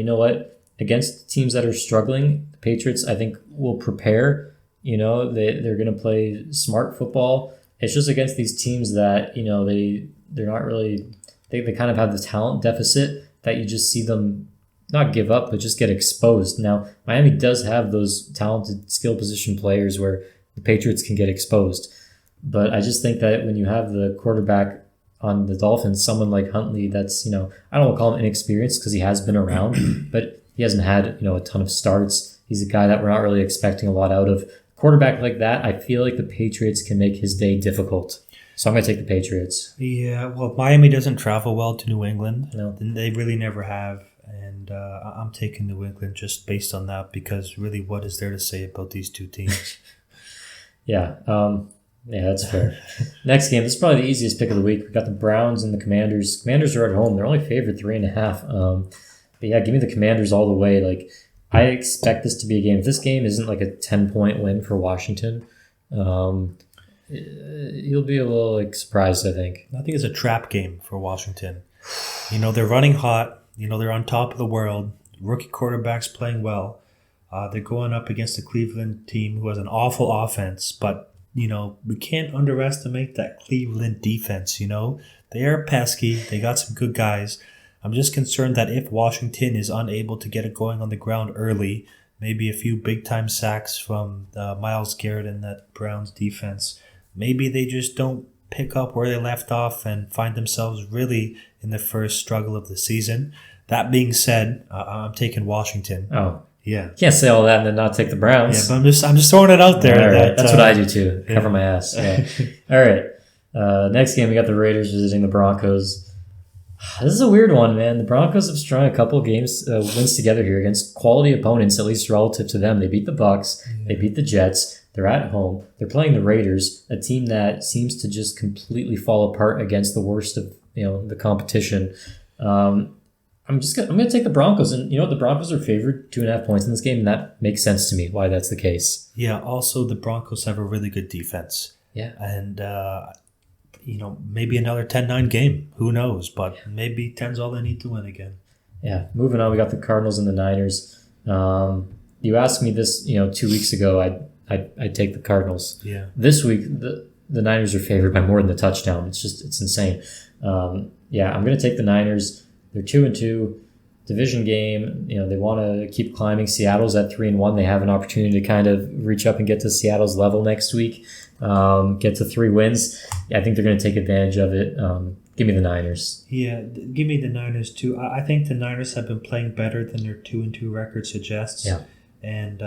[SPEAKER 1] against teams that are struggling, the Patriots, I think, will prepare. They're going to play smart football. It's just against these teams that, they're not really, they kind of have the talent deficit that you just see them not give up, but just get exposed. Now, Miami does have those talented skill position players where the Patriots can get exposed. But I just think that when you have the quarterback on the Dolphins, someone like Huntley that's, I don't want to call him inexperienced because he has been around, but he hasn't had, a ton of starts. He's a guy that we're not really expecting a lot out of. Quarterback like that, I feel like the Patriots can make his day difficult. So I'm going to take the Patriots.
[SPEAKER 2] Yeah, well, Miami doesn't travel well to New England.
[SPEAKER 1] No.
[SPEAKER 2] They really never have. And I'm taking New England just based on that because really what is there to say about these two teams?
[SPEAKER 1] Yeah, that's fair. Next game, this is probably the easiest pick of the week. We got the Browns and the Commanders. Commanders are at home. They're only favored 3.5. But yeah, give me the Commanders all the way. I expect this to be a game. If this game isn't a 10-point win for Washington, you'll be a little surprised, I think.
[SPEAKER 2] I think it's a trap game for Washington. They're running hot. They're on top of the world. Rookie quarterback's playing well. They're going up against the Cleveland team who has an awful offense, but we can't underestimate that Cleveland defense. They are pesky. They got some good guys. I'm just concerned that if Washington is unable to get it going on the ground early, maybe a few big-time sacks from Myles Garrett and that Browns defense, maybe they just don't pick up where they left off and find themselves really in the first struggle of the season. That being said, I'm taking Washington.
[SPEAKER 1] Oh,
[SPEAKER 2] yeah.
[SPEAKER 1] Can't say all that and then not take the Browns.
[SPEAKER 2] Yeah, but I'm just throwing it out there.
[SPEAKER 1] All right. That's what I do too. Cover my ass. Yeah. All right. Next game, we got the Raiders visiting the Broncos. This is a weird one, man. The Broncos have strung a couple of wins together here against quality opponents, at least relative to them. They beat the Bucs. They beat the Jets. They're at home. They're playing the Raiders, a team that seems to just completely fall apart against the worst of the competition. I'm gonna take the Broncos, and the Broncos are favored 2.5 points in this game, and that makes sense to me why that's the case.
[SPEAKER 2] Yeah. Also, the Broncos have a really good defense.
[SPEAKER 1] Yeah.
[SPEAKER 2] And maybe another 10-9 game. Who knows? But maybe 10's all they need to win again.
[SPEAKER 1] Yeah. Moving on, we got the Cardinals and the Niners. You asked me this, 2 weeks ago. I'd take the Cardinals.
[SPEAKER 2] Yeah.
[SPEAKER 1] This week, the Niners are favored by more than the touchdown. It's insane. I'm going to take the Niners. They're 2-2. Division game. They want to keep climbing. Seattle's at 3-1. They have an opportunity to kind of reach up and get to Seattle's level next week. Get to 3 wins. I think they're going to take advantage of it. Give me the Niners.
[SPEAKER 2] Yeah, give me the Niners too. I think the Niners have been playing better than their 2-2 record suggests.
[SPEAKER 1] Yeah.
[SPEAKER 2] And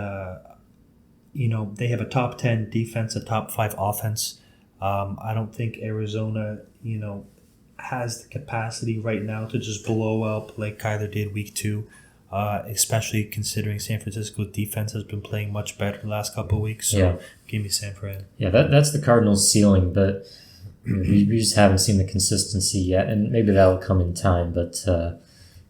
[SPEAKER 2] they have a top 10 defense, a top 5 offense. I don't think Arizona, has the capacity right now to just blow up like Kyler did week 2. Especially considering San Francisco's defense has been playing much better the last couple of weeks. So give me San Fran. Yeah,
[SPEAKER 1] that's the Cardinals' ceiling, but we just haven't seen the consistency yet, and maybe that'll come in time, but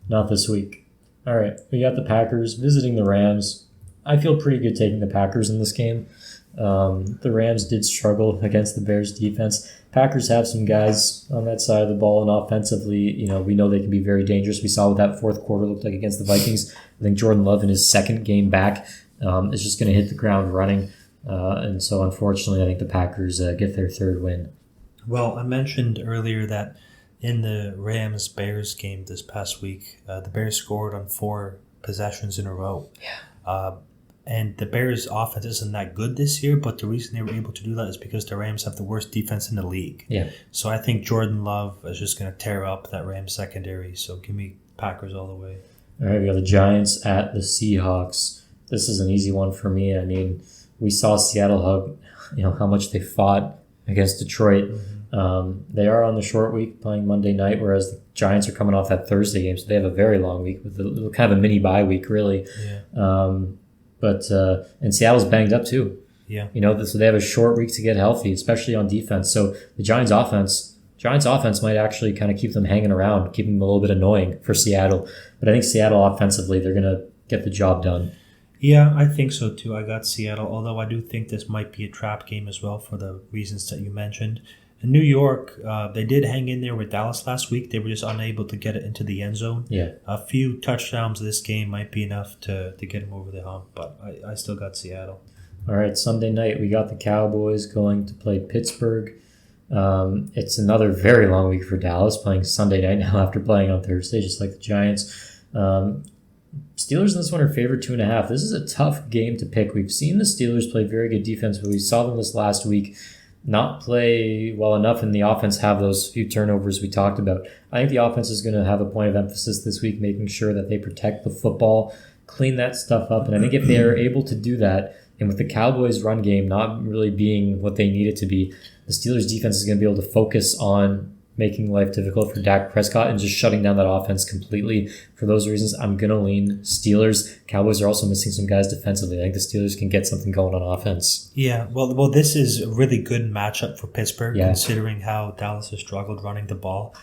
[SPEAKER 1] not this week. All right, we got the Packers visiting the Rams. I feel pretty good taking the Packers in this game. The Rams did struggle against the Bears defense. Packers have some guys on that side of the ball, and offensively, we know they can be very dangerous. We saw what that fourth quarter looked like against the Vikings. I think Jordan Love in his second game back is just going to hit the ground running. And so, unfortunately, I think the Packers get their third win.
[SPEAKER 2] Well, I mentioned earlier that in the Rams-Bears game this past week, the Bears scored on 4 possessions in a row.
[SPEAKER 1] Yeah.
[SPEAKER 2] And the Bears' offense isn't that good this year, but the reason they were able to do that is because the Rams have the worst defense in the league.
[SPEAKER 1] Yeah.
[SPEAKER 2] So I think Jordan Love is just going to tear up that Rams secondary. So give me Packers all the way.
[SPEAKER 1] All right, we got the Giants at the Seahawks. This is an easy one for me. I mean, we saw Seattle how much they fought against Detroit. Mm-hmm. They are on the short week playing Monday night, whereas the Giants are coming off that Thursday game, so they have a very long week with kind of a mini bye week, really.
[SPEAKER 2] Yeah.
[SPEAKER 1] And Seattle's banged up too.
[SPEAKER 2] Yeah.
[SPEAKER 1] So they have a short week to get healthy, especially on defense. So the Giants offense might actually kind of keep them hanging around, keep them a little bit annoying for Seattle. But I think Seattle offensively, they're going to get the job done.
[SPEAKER 2] Yeah, I think so too. I got Seattle, although I do think this might be a trap game as well for the reasons that you mentioned. In New York, they did hang in there with Dallas last week. They were just unable to get it into the end zone.
[SPEAKER 1] Yeah.
[SPEAKER 2] A few touchdowns this game might be enough to get them over the hump, but I still got Seattle.
[SPEAKER 1] All right, Sunday night, we got the Cowboys going to play Pittsburgh. It's another very long week for Dallas, playing Sunday night now after playing on Thursday, just like the Giants. Steelers in this one are favored 2.5. This is a tough game to pick. We've seen the Steelers play very good defense, but we saw them this last week not play well enough, and the offense have those few turnovers we talked about. I think the offense is going to have a point of emphasis this week, making sure that they protect the football, clean that stuff up, and I think if they are able to do that, and with the Cowboys' run game not really being what they need it to be, the Steelers' defense is going to be able to focus on making life difficult for Dak Prescott and just shutting down that offense completely. For those reasons, I'm going to lean Steelers. Cowboys are also missing some guys defensively. I think the Steelers can get something going on offense.
[SPEAKER 2] Yeah, well, this is a really good matchup for Pittsburgh, considering how Dallas has struggled running the ball.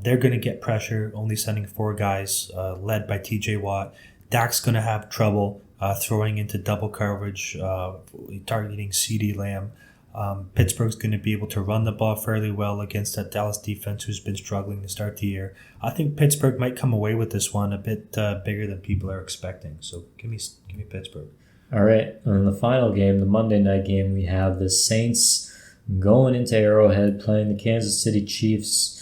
[SPEAKER 2] They're going to get pressure, only sending 4 guys, led by T.J. Watt. Dak's going to have trouble throwing into double coverage, targeting CeeDee Lamb. Pittsburgh's going to be able to run the ball fairly well against that Dallas defense who's been struggling to start the year. I think Pittsburgh might come away with this one a bit bigger than people are expecting. So give me Pittsburgh.
[SPEAKER 1] All right. And in the final game, the Monday night game, we have the Saints going into Arrowhead playing the Kansas City Chiefs.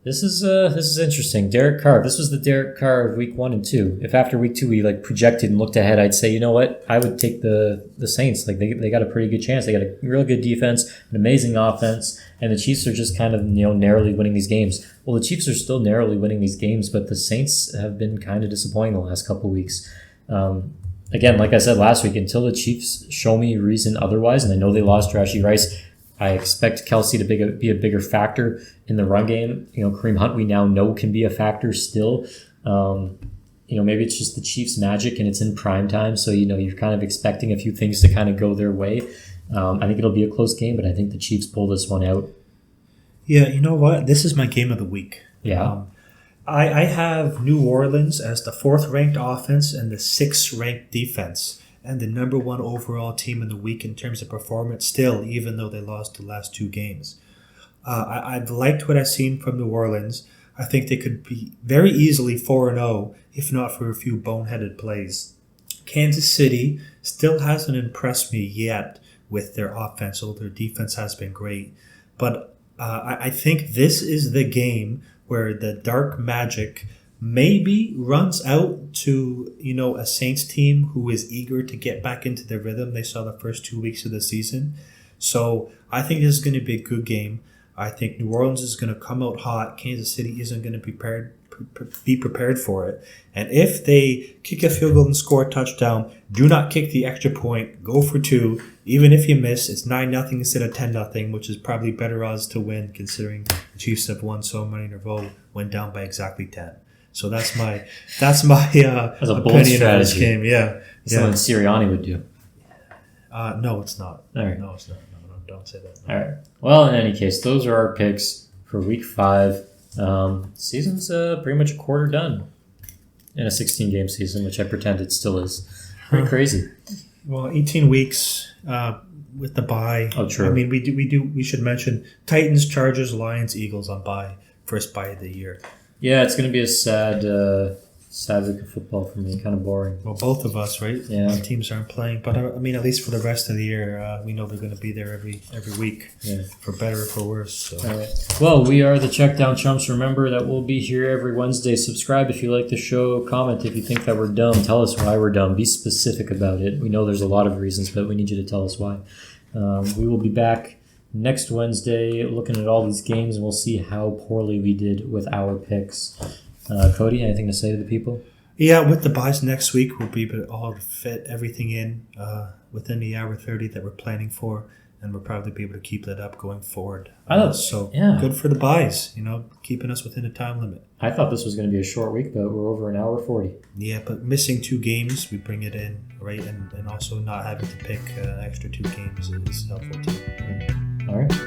[SPEAKER 1] This is interesting. Derek Carr. This was the Derek Carr of week 1 and 2. If after week 2 we projected and looked ahead, I'd say, you know what? I would take the Saints. They got a pretty good chance. They got a real good defense, an amazing offense, and the Chiefs are just kind of narrowly winning these games. Well, the Chiefs are still narrowly winning these games, but the Saints have been kind of disappointing the last couple of weeks. Again, like I said last week, until the Chiefs show me reason otherwise, and I know they lost Rashee Rice, I expect Kelsey to be a bigger factor in the run game. Kareem Hunt, we now know, can be a factor still. Maybe it's just the Chiefs' magic and it's in prime time, so you're kind of expecting a few things to kind of go their way. I think it'll be a close game, but I think the Chiefs pull this one out.
[SPEAKER 2] Yeah, you know what? This is my game of the week.
[SPEAKER 1] Yeah.
[SPEAKER 2] I have New Orleans as the 4th-ranked offense and the 6th-ranked defense, and the number 1 overall team in the week in terms of performance still, even though they lost the last 2 games. I've liked what I've seen from New Orleans. I think they could be very easily 4-0 if not for a few boneheaded plays. Kansas City still hasn't impressed me yet with their offense, although their defense has been great. But I think this is the game where the dark magic maybe runs out to, a Saints team who is eager to get back into their rhythm they saw the first 2 weeks of the season. So I think this is going to be a good game. I think New Orleans is going to come out hot. Kansas City isn't going to be prepared for it. And if they kick a field goal and score a touchdown, do not kick the extra point. Go for 2. Even if you miss, it's 9-0 instead of 10-0, which is probably better odds to win considering the Chiefs have won so many in a row, went down by exactly 10. So that's my
[SPEAKER 1] That's a bold strategy.
[SPEAKER 2] On this game. Yeah,
[SPEAKER 1] something Sirianni would do.
[SPEAKER 2] No, it's not.
[SPEAKER 1] All right.
[SPEAKER 2] No, it's not. No, don't say that.
[SPEAKER 1] All right. Well, in any case, those are our picks for Week 5. Season's pretty much a quarter done in a 16-game season, which I pretend it still is. Pretty crazy.
[SPEAKER 2] Well, 18 weeks with the bye.
[SPEAKER 1] Oh, true.
[SPEAKER 2] I mean, we should mention Titans, Chargers, Lions, Eagles on bye. First bye of the year.
[SPEAKER 1] Yeah, it's going to be a sad week of football for me. Kind of boring.
[SPEAKER 2] Well, both of us, right?
[SPEAKER 1] Yeah.
[SPEAKER 2] Our teams aren't playing, but I mean, at least for the rest of the year, we know they're going to be there every week, for better or for worse. So.
[SPEAKER 1] All right. Well, we are the Checkdown Chumps. Remember that we'll be here every Wednesday. Subscribe if you like the show. Comment if you think that we're dumb. Tell us why we're dumb. Be specific about it. We know there's a lot of reasons, but we need you to tell us why. We will be back next Wednesday looking at all these games, and we'll see how poorly we did with our picks. Cody, anything to say to the people?
[SPEAKER 2] Yeah, with the buys next week, we'll be able to all fit everything in within the hour 30 that we're planning for, and we'll probably be able to keep that up going forward. Good for the buys, keeping us within the time limit.
[SPEAKER 1] I thought this was going to be a short week, but we're over an hour 40.
[SPEAKER 2] Yeah, but missing 2 games, we bring it in, right? And also not having to pick an extra 2 games is helpful too.
[SPEAKER 1] All right.